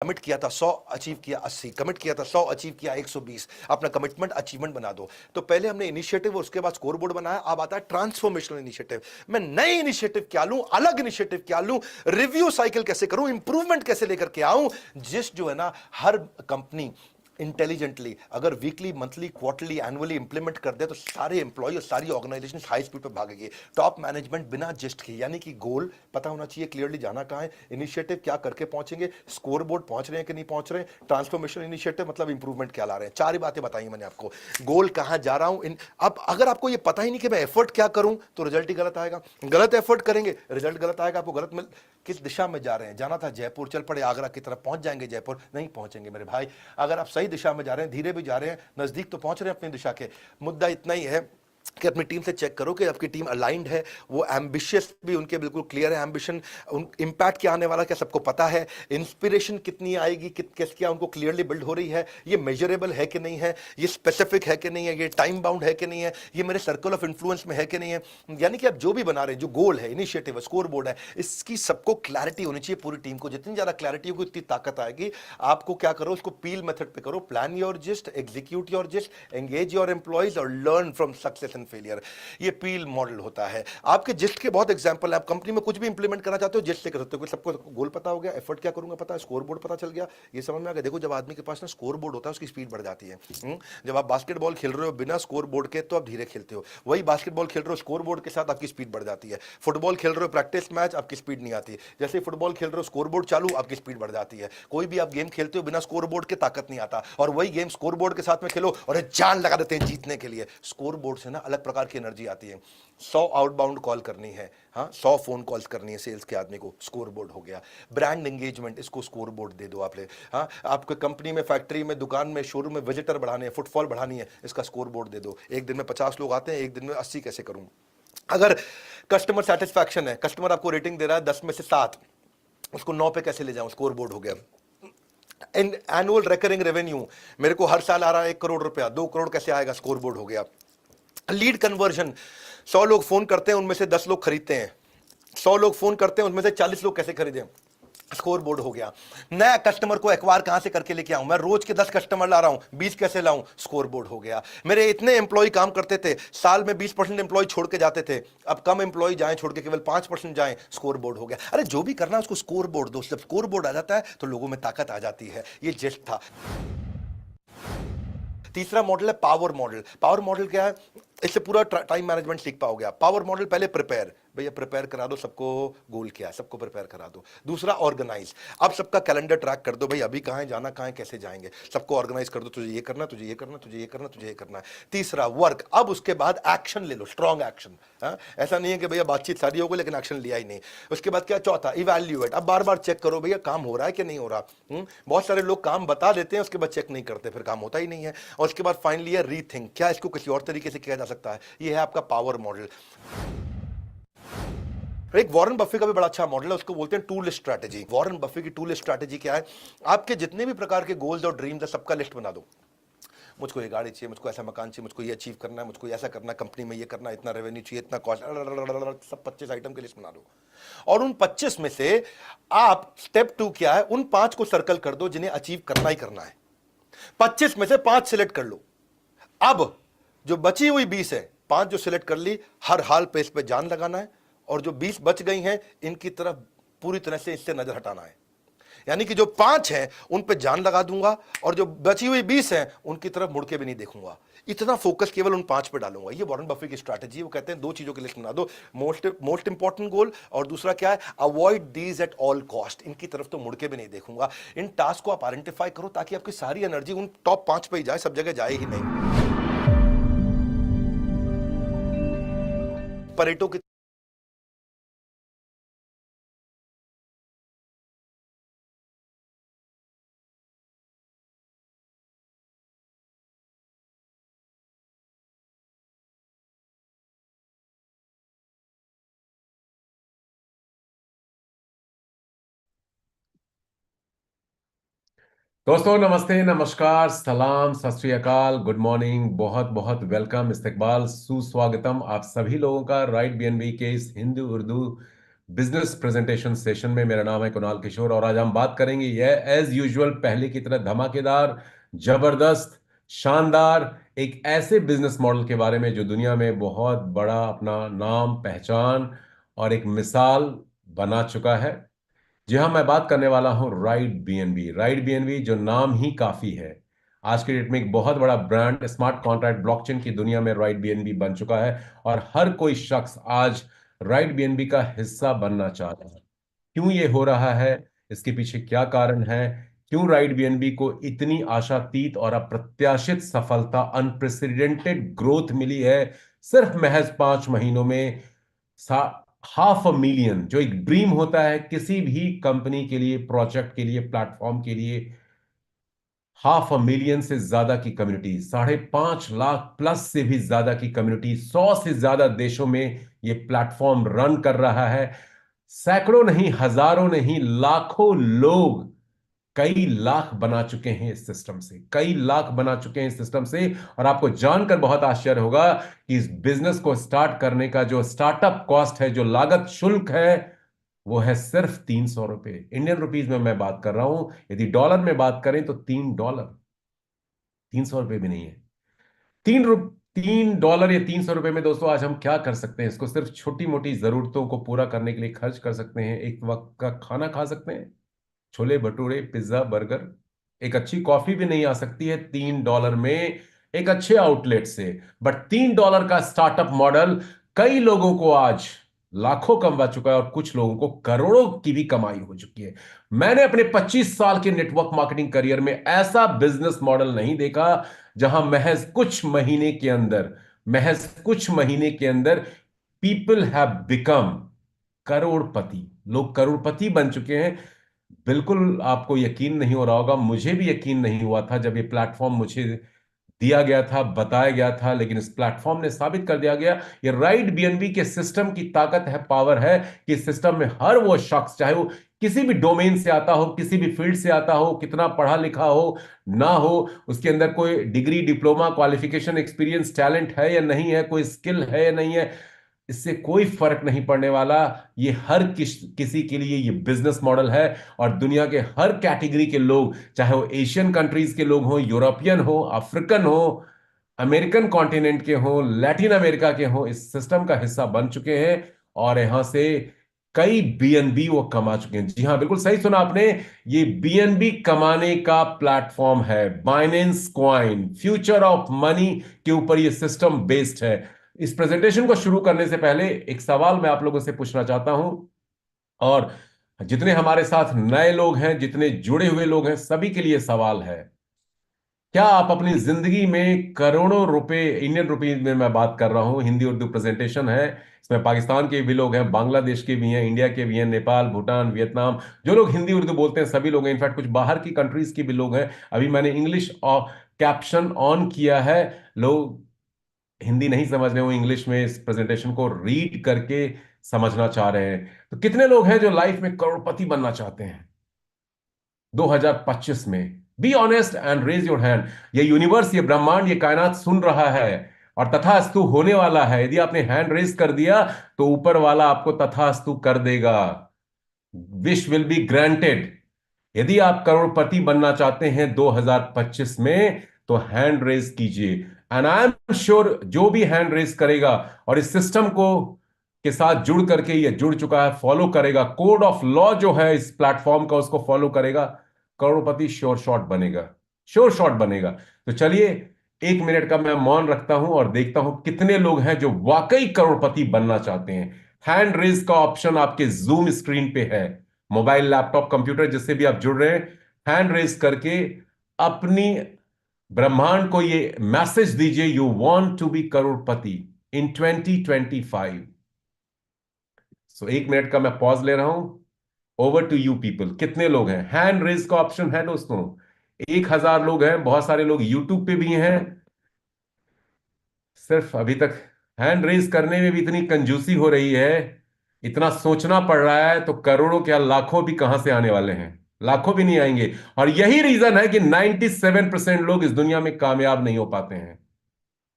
Commit किया था 100, achieve किया 80, कमिट किया था 100, अचीव किया 120। अपना कमिटमेंट अचीवमेंट बना दो। तो पहले हमने इनिशिएटिव, उसके बाद स्कोर बोर्ड बनाया, अब आता है ट्रांसफॉर्मेशनल इनिशिएटिव। मैं नए इनिशिएटिव क्या लूं, अलग इनिशिएटिव क्या लूं, रिव्यू साइकिल कैसे करूं, इंप्रूवमेंट कैसे लेकर के आऊं। जिस जो है ना, हर कंपनी इंटेलिजेंटली अगर weekly, monthly, quarterly, annually implement कर दे तो सारे एम्प्लॉय और सारी ऑर्गेनाइजेशन हाई स्पीड पे भागेगी। टॉप मैनेजमेंट बिना जिस्ट के, यानी कि गोल पता होना चाहिए, क्लियरली जाना कहां है, इनिशिएटिव क्या करके पहुंचेंगे, स्कोर बोर्ड पहुंच रहे हैं कि नहीं पहुंच रहे हैं, ट्रांसफॉर्मेशन इनिशिएटिव मतलब इंप्रूवमेंट क्या ला रहे हैं। चार ही बातें बताई मैंने आपको, गोल कहां जा रहा हूं। अब अगर आपको यह पता ही नहीं कि मैं एफर्ट क्या करूं तो रिजल्ट ही गलत आएगा। गलत एफर्ट करेंगे रिजल्ट गलत आएगा, आपको गलत मिल। किस दिशा में जा रहे हैं, जाना था जयपुर, चल पड़े आगरा की तरफ, पहुंच जाएंगे जयपुर, नहीं पहुंचेंगे मेरे भाई। अगर आप सही दिशा में जा रहे हैं, धीरे भी जा रहे हैं, नजदीक तो पहुंच रहे हैं अपनी दिशा के। मुद्दा इतना ही है कि अपनी टीम से चेक करो कि आपकी टीम अलाइंड है, वो एम्बिशियस भी उनके बिल्कुल क्लियर है एम्बिशन, इंपैक्ट क्या आने वाला क्या सबको पता है, इंस्पिरेशन कितनी आएगी, क्या उनको क्लियरली बिल्ड हो रही है, ये मेजरेबल है कि नहीं है, ये स्पेसिफिक है कि नहीं है, ये टाइम बाउंड है कि नहीं है, ये मेरे सर्कल ऑफ इन्फ्लुएंस में है कि नहीं है। यानी कि आप जो भी बना रहे हैं, जो गोल है, इनिशिएटिव है, स्कोर बोर्ड है, इसकी सबको क्लैरिटी होनी चाहिए पूरी टीम को। जितनी ज्यादा क्लैरिटी होगी उतनी ताकत आएगी। आपको क्या करो, इसको पील मेथड पे करो, plan your gist, execute your gist, engage your employees और learn from success and failure. ये पील मॉडल होता है। आपके जिस्ट के बहुत एग्जांपल है, आप कंपनी में कुछ भी इंप्लीमेंट करना चाहते हो जिस्ट से कर सकते हो। सबको गोल पता हो गया, एफर्ट क्या करूंगा पता है, स्कोर बोर्ड पता चल गया, ये समझ में आ गया। देखो जब आदमी के पास ना स्कोर बोर्ड होता है उसकी स्पीड बढ़ जाती है। जब आप बास्केटबॉल खेल रहे हो बिना स्कोर बोर्ड के तो आप धीरे खेलते हो, वही बास्केटबॉल खेल रहे हो स्कोर बोर्ड के साथ आपकी स्पीड बढ़ जाती है। फुटबॉल खेल रहे हो प्रैक्टिस मैच, आपकी स्पीड नहीं आती, जैसे फुटबॉल खेल रहे हो स्कोर बोर्ड चालू, आपकी स्पीड बढ़ जाती है। कोई भी आप गेम खेलते हो बिना स्कोर बोर्ड के ताकत नहीं आता, और वही गेम स्कोर बोर्ड के साथ में खेलो और जान लगा देते हैं जीतने के लिए। स्कोर बोर्ड से ना अलग प्रकार की एनर्जी आती है। 100 आउटबाउंड कॉल करनी है, हाँ 100 फोन कॉल्स करनी है सेल्स के आदमी को, स्कोर बोर्ड हो गया। ब्रांड एंगेजमेंट, इसको स्कोर बोर्ड दे दो आप ले। हाँ आपको कंपनी में, फैक्ट्री में, दुकान में, शोरूम में विजिटर बढ़ाने हैं, फुटफॉल बढ़ानी है, इसका स्कोर बोर्ड दे दो। एक दिन में 50 लोग आते हैं, एक दिन में 80 कैसे करूं। अगर कस्टमर सेटिस्फैक्शन है, कस्टमर आपको रेटिंग दे रहा है 10 में से 7, उसको 9 पे कैसे ले जाऊं, स्कोर बोर्ड हो गया। एनुअल रिकरिंग रेवेन्यू, मेरे को हर साल आ रहा है 1 करोड़ रुपया, 2 करोड़ कैसे आएगा, स्कोर बोर्ड हो गया। लीड कन्वर्जन, 100 लोग फोन करते हैं उनमें से 10 लोग खरीदते हैं, 100 लोग फोन करते हैं उनमें से 40 लोग कैसे खरीदें, स्कोर बोर्ड हो गया। नया कस्टमर को एक्वायर कहां से करके लेके आऊं, मैं रोज के 10 कस्टमर ला रहा हूं, 20 कैसे लाऊं, स्कोर बोर्ड हो गया। मेरे इतने एम्प्लॉय काम करते थे, साल में 20% एम्प्लॉय छोड़ के जाते थे, अब कम एम्प्लॉय जाएं छोड़ के, केवल 5% जाएं, स्कोर बोर्ड हो गया। अरे जो भी करना है उसको स्कोर बोर्ड दो, जब स्कोर बोर्ड आ जाता है तो लोगों में ताकत आ जाती है। ये जेस्ट था। तीसरा मॉडल है पावर मॉडल। पावर मॉडल क्या है, इससे पूरा टाइम मैनेजमेंट सीख पाओगे आप। पावर मॉडल, पहले प्रिपेयर, भैया प्रिपेयर करा दो सबको, गोल क्या है सबको प्रिपेयर करा दो। दूसरा ऑर्गेनाइज, अब सबका कैलेंडर ट्रैक कर दो, भाई अभी कहां है, जाना कहां है, कैसे जाएंगे, सबको ऑर्गेनाइज कर दो, तुझे ये करना, तुझे ये करना, तुझे ये करना, तुझे ये करना है। तीसरा वर्क, अब उसके बाद एक्शन ले लो, स्ट्रॉन्ग एक्शन। ऐसा नहीं है कि भैया बातचीत सारी हो गई लेकिन एक्शन लिया ही नहीं। उसके बाद क्या, चौथा इवैल्यूएट, अब बार बार चेक करो भैया काम हो रहा है कि नहीं हो रहा। बहुत सारे लोग काम बता देते हैं उसके बाद चेक नहीं करते, फिर काम होता ही नहीं है। और उसके बाद फाइनली है रीथिंक, क्या इसको किसी और तरीके से किया जा सकता है, ये है आपका पावर मॉडल। एक वॉरेन बफे का भी बड़ा अच्छा मॉडल है, उसको बोलते हैं two list strategy. Warren Buffett की टू लिस्ट स्ट्रैटेजी क्या है, आपके जितने भी प्रकार के गोल्स और ड्रीम्स है सबका लिस्ट बना दो। मुझको ये गाड़ी चाहिए, मुझको ऐसा मकान चाहिए, मुझको ये अचीव करना है, मुझको ऐसा करना है, कंपनी में ये करना है, इतना रेवेन्यू चाहिए, इतना कॉस्ट, सब 25 आइटम की लिस्ट बना दो। और उन 25 में से आप स्टेप 2 क्या है, उन 5 को सर्कल कर दो जिन्हें अचीव करना ही करना है। 25 में से 5 सिलेक्ट कर लो। अब जो बची हुई 20 है, 5 जो सिलेक्ट कर ली, हर हाल पे इस पे जान लगाना है, और जो 20 बच गई हैं इनकी तरफ पूरी तरह से इससे नजर हटाना है। यानी कि जो 5 हैं उन पे जान लगा दूंगा, और जो बची हुई 20 हैं उनकी तरफ मुड़ के भी नहीं देखूंगा। इतना फोकस केवल उन 5 पे डालूंगा। ये वॉरेन बफे की स्ट्रैटेजी। वो कहते हैं 2 चीजों की लिस्ट बना दो, मोस्ट इंपॉर्टेंट गोल, और दूसरा क्या है, avoid these at all cost. इनकी तरफ तो मुड़ के भी नहीं देखूंगा। इन टास्क को आप आइडेंटिफाई करो ताकि आपकी सारी एनर्जी उन टॉप 5 पे ही जाए, सब जगह जाए ही नहीं। परेटो की दोस्तों नमस्ते, नमस्कार, सलाम, सत श्री अकाल, गुड मॉर्निंग, बहुत बहुत वेलकम, इस्तकबाल, सुस्वागतम आप सभी लोगों का राइट बीएनबी के इस Hindi Urdu business presentation session में। मेरा नाम है कुणाल किशोर और आज हम बात करेंगे यह एज यूजुअल पहले की तरह धमाकेदार, जबरदस्त, शानदार एक ऐसे बिजनेस मॉडल के बारे में जो दुनिया में बहुत बड़ा अपना नाम, पहचान और एक मिसाल बना चुका है। जी हाँ, मैं बात करने वाला हूं राइड बीएनबी। राइड बीएनबी जो नाम ही काफी है। आज के डेट में एक बहुत बड़ा ब्रांड स्मार्ट कॉन्ट्रैक्ट ब्लॉकचेन की दुनिया में राइड बीएनबी बन चुका है और हर कोई शख्स आज राइड बीएनबी का हिस्सा बनना चाहता है। क्यों ये हो रहा है, इसके पीछे क्या कारण है, क्यों राइड बीएनबी को इतनी आशातीत और अप्रत्याशित सफलता, अनप्रेसिडेंटेड ग्रोथ मिली है सिर्फ महज 5 महीनों में। 500,000 जो एक ड्रीम होता है किसी भी कंपनी के लिए, प्रोजेक्ट के लिए, प्लेटफॉर्म के लिए, 500,000 से ज्यादा की कम्युनिटी, 5.5 लाख प्लस से भी ज्यादा की कम्युनिटी, 100 से ज्यादा देशों में ये प्लेटफॉर्म रन कर रहा है। सैकड़ों नहीं, हजारों नहीं, लाखों लोग कई लाख बना चुके हैं इस सिस्टम से, कई लाख बना चुके हैं इस सिस्टम से। और आपको जानकर बहुत आश्चर्य होगा कि इस बिजनेस को स्टार्ट करने का जो स्टार्टअप कॉस्ट है, जो लागत शुल्क है, वो है सिर्फ $300। इंडियन रुपीज में मैं बात कर रहा हूं, यदि डॉलर में बात करें तो $3, $300 भी नहीं है। 3 डॉलर या $300 में दोस्तों आज हम क्या कर सकते हैं? इसको सिर्फ छोटी मोटी जरूरतों को पूरा करने के लिए खर्च कर सकते हैं। एक वक्त का खाना खा सकते हैं, छोले भटूरे, पिज्जा, बर्गर। एक अच्छी कॉफी भी नहीं आ सकती है $3 में एक अच्छे आउटलेट से। बट $3 का स्टार्टअप मॉडल कई लोगों को आज लाखों कमवा चुका है और कुछ लोगों को करोड़ों की भी कमाई हो चुकी है। मैंने अपने 25 साल के नेटवर्क मार्केटिंग करियर में ऐसा बिजनेस मॉडल नहीं देखा जहां महज कुछ महीने के अंदर पीपल हैव बिकम करोड़पति। लोग करोड़पति बन चुके हैं। बिल्कुल आपको यकीन नहीं हो रहा होगा, मुझे भी यकीन नहीं हुआ था जब ये प्लेटफॉर्म मुझे दिया गया था, बताया गया था, लेकिन इस प्लेटफॉर्म ने साबित कर दिया गया। ये राइट बीएनबी के सिस्टम की ताकत है, पावर है कि इस सिस्टम में हर वो शख्स, चाहे वो किसी भी डोमेन से आता हो, किसी भी फील्ड से आता हो, कितना पढ़ा लिखा हो ना हो, उसके अंदर कोई degree, diploma, qualification, experience, talent है या नहीं है, कोई स्किल है या नहीं है, इससे कोई फर्क नहीं पड़ने वाला। ये हर किसी के लिए ये बिजनेस मॉडल है। और दुनिया के हर कैटेगरी के लोग, चाहे वो एशियन कंट्रीज के लोग हों, यूरोपियन हो, अफ्रीकन हो, अमेरिकन कॉन्टिनेंट के हों, लैटिन अमेरिका के हों, इस सिस्टम का हिस्सा बन चुके हैं और यहां से कई बीएनबी वो कमा चुके हैं। जी हां, बिल्कुल सही सुना आपने। ये बीएनबी कमाने का प्लेटफॉर्म है। Binance coin, future of money के ऊपर ये सिस्टम बेस्ड है। इस प्रेजेंटेशन को शुरू करने से पहले एक सवाल मैं आप लोगों से पूछना चाहता हूं, और जितने हमारे साथ नए लोग हैं, जितने जुड़े हुए लोग हैं, सभी के लिए सवाल है। क्या आप अपनी जिंदगी में करोड़ों रुपए, इंडियन रुपीज में मैं बात कर रहा हूं, हिंदी उर्दू प्रेजेंटेशन है, इसमें पाकिस्तान के भी लोग हैं, बांग्लादेश के भी हैं, इंडिया के भी हैं, नेपाल, भूटान, वियतनाम, जो लोग हिंदी उर्दू बोलते हैं सभी लोग हैं। इनफैक्ट कुछ बाहर की कंट्रीज के भी लोग हैं। अभी मैंने इंग्लिश और कैप्शन ऑन किया है। लोग हिंदी नहीं समझ रहे हो, इंग्लिश में इस प्रेजेंटेशन को रीड करके समझना चाह रहे हैं। तो कितने लोग हैं जो लाइफ में करोड़पति बनना चाहते हैं 2025 में? Be honest and raise your hand. ये यूनिवर्स, ये ब्रह्मांड, ये कायनात सुन रहा है और तथास्तु होने वाला है। यदि आपने हैंड रेज कर दिया तो ऊपर वाला आपको तथास्तु कर देगा। Wish will be granted. यदि आप करोड़पति बनना चाहते हैं 2025 में तो हैंड रेज कीजिए। एंड आई एम श्योर जो भी हैंड रेज करेगा और इस सिस्टम को के साथ जुड़ करके, ये जुड़ चुका है, फॉलो करेगा, कोड ऑफ लॉ जो है इस प्लेटफॉर्म का उसको फॉलो करेगा, करोड़पति श्योर शॉट बनेगा, श्योर शॉट बनेगा। तो चलिए 1 मिनट का मैं मौन रखता हूं और देखता हूं कितने लोग हैं जो वाकई करोड़पति बनना चाहते हैं। हैंड रेज का ऑप्शन आपके जूम स्क्रीन पे है। मोबाइल, लैपटॉप, कंप्यूटर, जिससे भी आप जुड़ रहे हैं, हैंड रेज करके अपनी ब्रह्मांड को ये मैसेज दीजिए, यू वांट टू बी करोड़पति इन 2025। सो 1 मिनट का मैं पॉज ले रहा हूं। Over to you people. कितने लोग हैं? हैंड रेज का ऑप्शन है दोस्तों। 1,000 लोग हैं। बहुत सारे लोग यूट्यूब पे भी हैं। सिर्फ अभी तक हैंड रेज करने में भी इतनी कंजूसी हो रही है, इतना सोचना पड़ रहा है, तो करोड़ों क्या लाखों भी कहां से आने वाले हैं? लाखों भी नहीं आएंगे। और यही रीजन है कि 97% लोग इस दुनिया में कामयाब नहीं हो पाते हैं।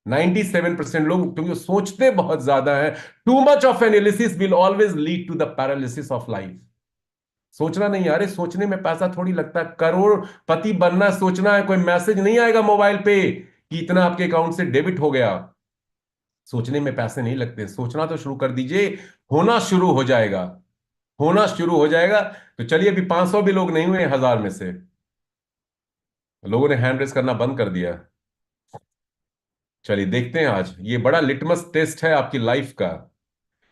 97% लोग, क्योंकि वो सोचते बहुत ज्यादा है। Too much of analysis will always lead to the paralysis of life. सोचना नहीं, अरे सोचने में पैसा थोड़ी लगता है। करोड़पति बनना सोचना है, कोई मैसेज नहीं आएगा मोबाइल पे कि इतना आपके अकाउंट से डेबिट हो गया। सोचने में पैसे नहीं लगते, सोचना तो शुरू कर दीजिए, होना शुरू हो जाएगा, होना शुरू हो जाएगा। तो चलिए, अभी 500 भी लोग नहीं हुए 1000 में से, लोगों ने हैंड रेस करना बंद कर दिया। चलिए देखते हैं, आज ये बड़ा लिटमस टेस्ट है आपकी लाइफ का,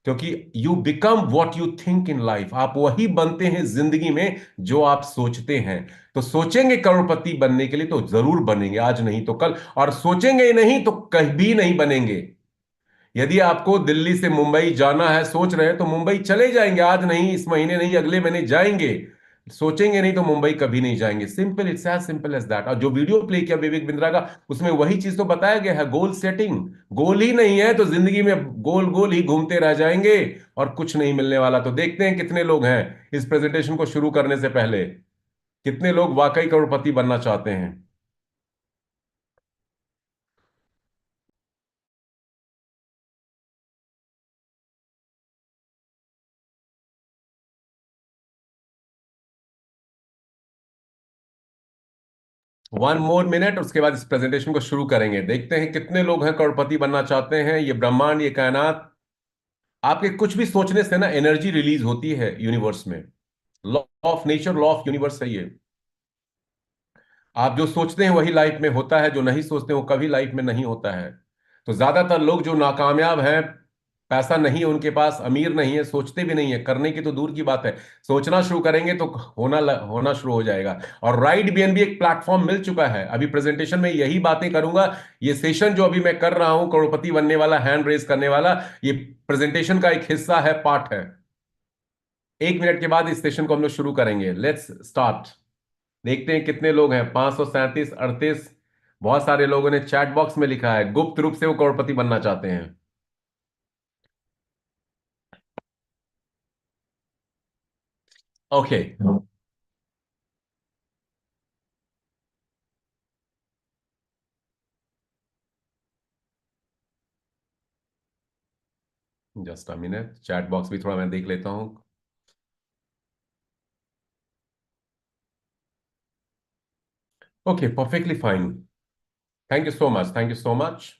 क्योंकि you become what you think in life. आप वही बनते हैं जिंदगी में जो आप सोचते हैं। तो सोचेंगे करोड़पति बनने के लिए तो जरूर बनेंगे, आज नहीं तो कल, और सोचेंगे ही नहीं तो कभी नहीं बनेंगे। यदि आपको दिल्ली से मुंबई जाना है, सोच रहे हैं, तो मुंबई चले जाएंगे, आज नहीं, इस महीने नहीं, अगले महीने जाएंगे। सोचेंगे नहीं तो मुंबई कभी नहीं जाएंगे। Simple, it's as simple as that. और जो वीडियो प्ले किया विवेक बिंद्रा का, उसमें वही चीज तो बताया गया है, गोल सेटिंग। गोल ही नहीं है तो जिंदगी में गोल गोल ही घूमते रह जाएंगे और कुछ नहीं मिलने वाला। तो देखते हैं कितने लोग हैं इस प्रेजेंटेशन को शुरू करने से पहले, कितने लोग वाकई करोड़पति बनना चाहते हैं। वन मोर मिनट, उसके बाद इस प्रेजेंटेशन को शुरू करेंगे। देखते हैं कितने लोग हैं करोड़पति बनना चाहते हैं। ये ब्रह्मांड, ये कायनात, आपके कुछ भी सोचने से ना एनर्जी रिलीज होती है यूनिवर्स में। Law of nature, law of universe है ये। आप जो सोचते हैं वही लाइफ में होता है, जो नहीं सोचते वो कभी लाइफ में नहीं होता है। तो ज्यादातर लोग जो नाकामयाब हैं, पैसा नहीं है उनके पास, अमीर नहीं है, सोचते भी नहीं है, करने की तो दूर की बात है, सोचना शुरू करेंगे तो होना शुरू हो जाएगा। और राइट बीएनबी एक प्लेटफॉर्म मिल चुका है। अभी प्रेजेंटेशन में यही बातें करूंगा। ये सेशन जो अभी मैं कर रहा हूं, करोड़पति बनने वाला, हैंड रेज करने वाला, ये प्रेजेंटेशन का एक हिस्सा है, पार्ट है। 1 मिनट के बाद इस सेशन को हम लोग शुरू करेंगे। Let's start. देखते हैं कितने लोग हैं। 537, 38। बहुत सारे लोगों ने चैट बॉक्स में लिखा है गुप्त रूप से वो करोड़पति बनना चाहते हैं। Okay, just a minute, chat box भी थोड़ा मैं देख लेता हूं। Okay, perfectly fine. Thank you so much, thank you so much.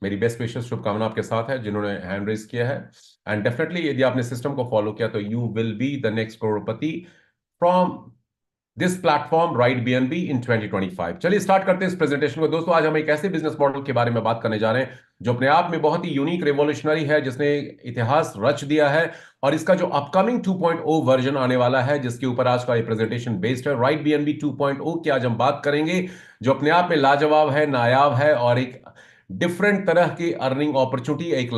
मेरी बेस्ट विशेष शुभकामना आपके साथ है जिन्होंने हैंड रेज किया है। एंड डेफिनेटली यदि आपने सिस्टम को फॉलो किया तो you will be the next crorepati from this platform, right BNB, in 2025। चलिए स्टार्ट करते हैं इस प्रेजेंटेशन को। दोस्तों, आज हम एक ऐसे बिजनेस मॉडल के बारे में बात करने जा रहे हैं जो अपने आप में बहुत ही यूनिक, रेवोल्यूशनरी है, जिसने इतिहास रच दिया है। और इसका जो अपकमिंग 2.0 वर्जन आने वाला है, जिसके ऊपर आज का ये प्रेजेंटेशन बेस्ड है, राइट बीएनबी 2.0 की आज हम बात करेंगे, जो अपने आप में लाजवाब है, नायाब है, और एक डिफरेंट तरह की अर्निंग अपॉर्चुनिटी, एक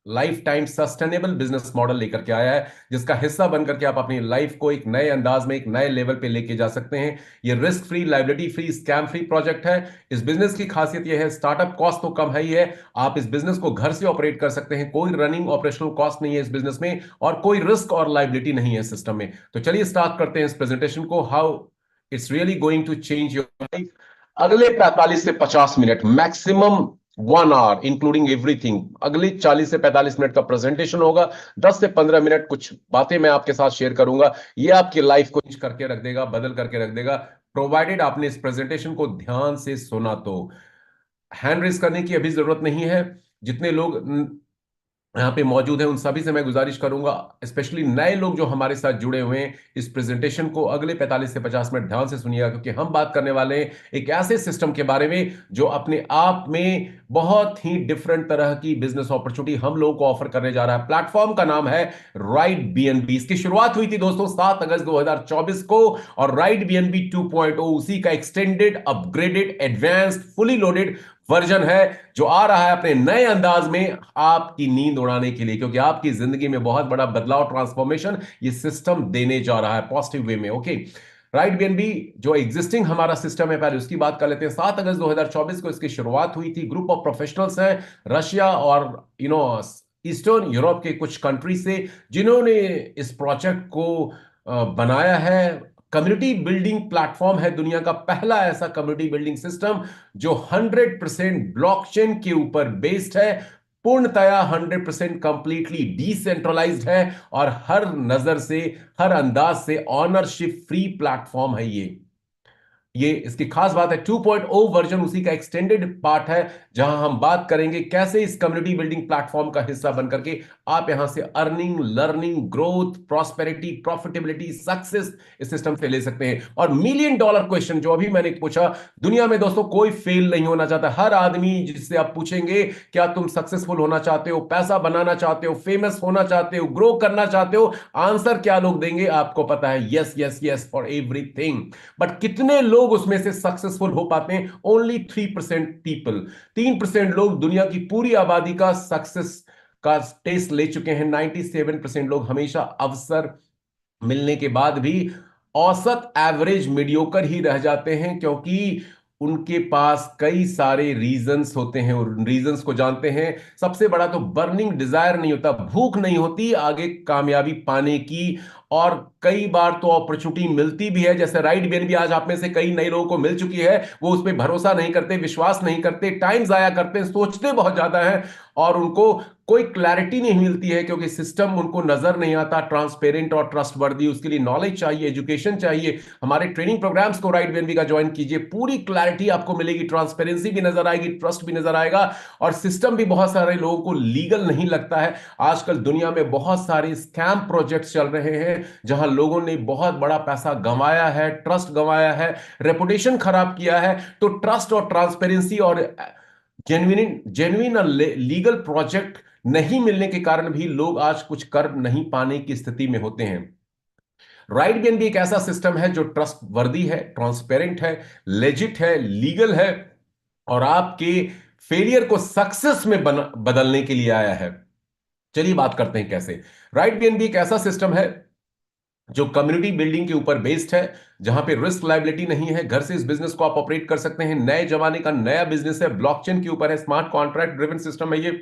life time sustainable business model लेकर के आया है, जिसका हिस्सा बनकर के आप अपनी लाइफ को एक नए अंदाज में, एक नए लेवल पे लेके जा सकते हैं। ये risk free, liability free, scam free project है। इस बिजनेस की खासियत यह है, स्टार्टअप कॉस्ट तो कम है ही है, आप इस बिजनेस को घर से ऑपरेट कर सकते हैं, कोई रनिंग ऑपरेशनल कॉस्ट नहीं है इस बिजनेस में, और कोई रिस्क और लाइबिलिटी नहीं है सिस्टम में। तो चलिए स्टार्ट करते हैं इस प्रेजेंटेशन को। How it's really going to change your life. अगले 45 से 50 minute, maximum 1 hour including everything, अगले 40 से 45 मिनट का प्रेजेंटेशन होगा। 10 से 15 मिनट कुछ बातें मैं आपके साथ शेयर करूंगा। ये आपकी लाइफ को चेंज करके रख देगा, बदल करके रख देगा, प्रोवाइडेड आपने इस प्रेजेंटेशन को ध्यान से सुना तो। हैंड रेस करने की अभी जरूरत नहीं है। जितने लोग यहाँ पे मौजूद है उन सभी से मैं गुजारिश करूंगा, स्पेशली नए लोग जो हमारे साथ जुड़े हुए हैं, इस प्रेजेंटेशन को अगले 45 से 50 मिनट ध्यान से सुनिएगा, क्योंकि हम बात करने वाले हैं एक ऐसे सिस्टम के बारे में जो अपने आप में बहुत ही डिफरेंट तरह की बिजनेस अपॉर्चुनिटी हम लोगों को ऑफर करने जा रहा है। प्लेटफॉर्म का नाम है राइट बीएनबी। इसकी शुरुआत हुई थी दोस्तों 7 अगस्त 2024 को, और राइट बीएनबी 2.0 उसी का extended, upgraded, advanced, fully loaded version है, जो आ रहा है अपने नए अंदाज में आपकी नींद उड़ाने के लिए, क्योंकि आपकी जिंदगी में बहुत बड़ा बदलाव, ट्रांसफॉर्मेशन ये सिस्टम देने जा रहा है पॉजिटिव वे में। ओके, राइट बीएनबी जो एग्जिस्टिंग हमारा सिस्टम है, पहले उसकी बात कर लेते हैं। 7 अगस्त 2024 को इसकी शुरुआत हुई थी। ग्रुप ऑफ प्रोफेशनल्स हैं रशिया और ईस्टर्न यूरोप के कुछ कंट्री से, जिन्होंने इस प्रोजेक्ट को बनाया है, कम्युनिटी बिल्डिंग प्लेटफॉर्म है दुनिया का पहला ऐसा कम्युनिटी बिल्डिंग सिस्टम जो 100% ब्लॉकचेन के ऊपर बेस्ड है, पूर्णतया 100% कंप्लीटली डिसेंट्रलाइज्ड है और हर नजर से, हर अंदाज से ऑनरशिप फ्री प्लेटफॉर्म है ये इसकी खास बात है। 2.0 वर्जन उसी का एक्सटेंडेड पार्ट है, जहां हम बात करेंगे कैसे इस कम्युनिटी बिल्डिंग प्लेटफॉर्म का हिस्सा बनकर के आप यहां से earning, learning, growth, prosperity, profitability, success इस सिस्टम से ले सकते हैं। और मिलियन डॉलर क्वेश्चन जो अभी मैंने पूछा, दुनिया में दोस्तों कोई फेल नहीं होना चाहता। हर आदमी जिससे आप पूछेंगे क्या तुम सक्सेसफुल होना चाहते हो, पैसा बनाना चाहते हो, फेमस होना चाहते हो, ग्रो करना चाहते हो, आंसर क्या लोग देंगे आपको पता है, yes yes yes for everything. But कितने लोग उसमें से सक्सेसफुल हो पाते हैं? Only 3% people. 3% लोग दुनिया की पूरी आबादी का सक्सेस का टेस्ट ले चुके हैं। 97% लोग हमेशा अवसर मिलने के बाद भी औसत, एवरेज, मीडियोकर ही रह जाते हैं, क्योंकि उनके पास कई सारे रीजंस होते हैं और रीजंस को जानते हैं। सबसे बड़ा तो बर्निंग डिजायर नहीं होता, भूख नहीं होती आगे कामयाबी पाने की। और कई बार तो अपॉर्चुनिटी मिलती भी है, जैसे राइट भी आज आप में से कई नए लोगों को मिल चुकी है, वो उस पर भरोसा नहीं करते, विश्वास नहीं करते, टाइम जाया करते हैं, सोचते बहुत ज्यादा है और उनको कोई क्लैरिटी नहीं मिलती है, क्योंकि सिस्टम उनको नजर नहीं आता ट्रांसपेरेंट और ट्रस्टवर्दी। उसके लिए नॉलेज चाहिए, एजुकेशन चाहिए। हमारे ट्रेनिंग प्रोग्राम्स को राइट बीएनबी का ज्वाइन कीजिए, पूरी क्लैरिटी आपको मिलेगी, ट्रांसपेरेंसी भी नजर आएगी, ट्रस्ट भी नजर आएगा। और सिस्टम भी बहुत सारे लोगों को लीगल नहीं लगता है। आजकल दुनिया में बहुत सारे स्कैम प्रोजेक्ट्स चल रहे हैं जहां लोगों ने बहुत बड़ा पैसा गंवाया है, ट्रस्ट गंवाया है, रेपुटेशन खराब किया है। तो ट्रस्ट और ट्रांसपेरेंसी और जेन्युइन जेन्युइन और लीगल प्रोजेक्ट नहीं मिलने के कारण भी लोग आज कुछ कर नहीं पाने की स्थिति में होते हैं। राइट बीएनबी एक ऐसा सिस्टम है जो ट्रस्ट वर्दी है, ट्रांसपेरेंट है, लेजिट है, लीगल है और आपके फेलियर को सक्सेस में बदलने के लिए आया है। चलिए बात करते हैं कैसे। राइट बीएनबी एक ऐसा सिस्टम है जो कम्युनिटी बिल्डिंग के ऊपर बेस्ड है, जहां पे रिस्क लायबिलिटी नहीं है। घर से इस बिजनेस को आप ऑपरेट कर सकते हैं। नए जमाने का नया बिजनेस है, ब्लॉकचेन के ऊपर है, स्मार्ट कॉन्ट्रैक्ट ड्रिवन सिस्टम है ये।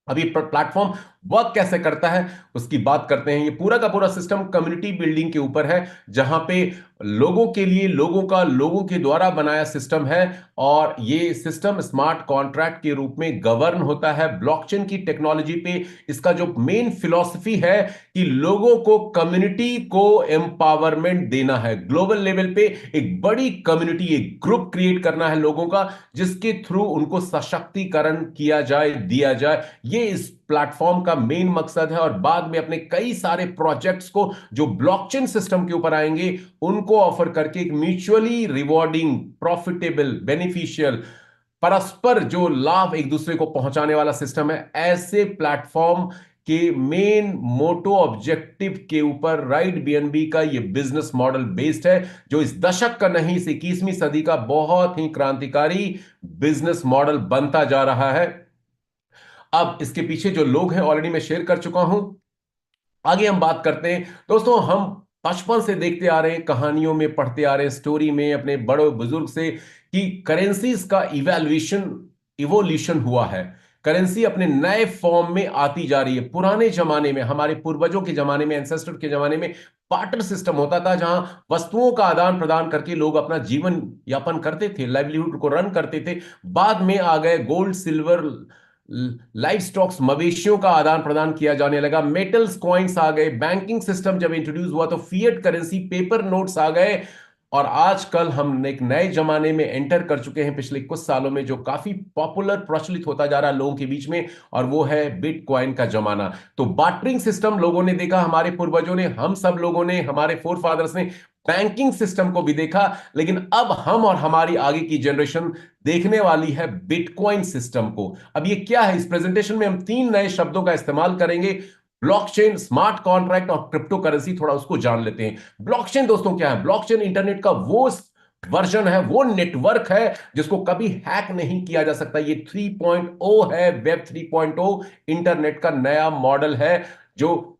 अभी प्लेटफॉर्म वर्क कैसे करता है उसकी बात करते हैं। ये पूरा का पूरा सिस्टम कम्युनिटी बिल्डिंग के ऊपर है, जहां पे लोगों के लिए, लोगों के द्वारा बनाया सिस्टम है। और ये सिस्टम स्मार्ट कॉन्ट्रैक्ट के रूप में गवर्न होता है ब्लॉकचेन की टेक्नोलॉजी पे। इसका जो मेन फिलॉसफी है कि लोगों को, कम्युनिटी को एम्पावरमेंट देना है। ग्लोबल लेवल पे एक बड़ी कम्युनिटी, एक ग्रुप क्रिएट करना है लोगों का, जिसके थ्रू उनको सशक्तिकरण किया जाए, दिया जाए। ये इस प्लेटफॉर्म का मेन मकसद है। और बाद में अपने कई सारे प्रोजेक्ट्स को जो ब्लॉकचेन सिस्टम के ऊपर आएंगे उनको ऑफर करके एक म्यूचुअली रिवॉर्डिंग, प्रॉफिटेबल, बेनिफिशियल, परस्पर जो लाभ एक दूसरे को पहुंचाने वाला सिस्टम है। ऐसे प्लेटफॉर्म के मेन मोटो ऑब्जेक्टिव के ऊपर राइट बीएनबी का ये बिजनेस मॉडल बेस्ड है, जो इस दशक का नहीं, इस 21वीं सदी का बहुत ही क्रांतिकारी बिजनेस मॉडल बनता जा रहा है। अब इसके पीछे जो लोग हैं ऑलरेडी मैं शेयर कर चुका हूं। आगे हम बात करते हैं। दोस्तों हम बचपन से देखते आ रहे हैं, कहानियों में पढ़ते आ रहे हैं, स्टोरी में अपने बड़े बुजुर्ग से, कि करेंसीज का इवोल्यूशन हुआ है। करेंसी अपने नए फॉर्म में आती जा रही है। पुराने जमाने में, हमारे पूर्वजों के जमाने में, एंसेस्टर के जमाने में बार्टर सिस्टम होता था, जहां वस्तुओं का आदान प्रदान करके लोग अपना जीवन यापन करते थे, लाइवलीहुड को रन करते थे। बाद में आ गए गोल्ड, सिल्वर, लाइफ स्टॉक्स, मवेशियों का आदान प्रदान किया जाने लगा, मेटल्स, कॉइन्स आ गए। बैंकिंग सिस्टम जब इंट्रोड्यूस हुआ तो फिएट करेंसी, पेपर नोट्स आ गए। और आजकल हम एक नए जमाने में एंटर कर चुके हैं पिछले कुछ सालों में, जो काफी पॉपुलर, प्रचलित होता जा रहा है लोगों के बीच में, और वो है बिटकॉइन का जमाना। तो बार्टरिंग सिस्टम लोगों ने देखा, हमारे पूर्वजों ने, हम सब लोगों ने, हमारे फोर फादर्स ने बैंकिंग सिस्टम को भी देखा। लेकिन अब हम और हमारी आगे की जनरेशन देखने वाली है बिटकॉइन सिस्टम को। अब ये क्या है, इस प्रेजेंटेशन में हम तीन नए शब्दों का इस्तेमाल करेंगे: ब्लॉकचेन, स्मार्ट कॉन्ट्रैक्ट और क्रिप्टो करेंसी। थोड़ा उसको जान लेते हैं। ब्लॉकचेन दोस्तों क्या है? ब्लॉकचेन इंटरनेट का वो वर्जन है, वो नेटवर्क है जिसको कभी हैक नहीं किया जा सकता। ये 3.0 है, वेब 3.0 इंटरनेट का नया मॉडल है, जो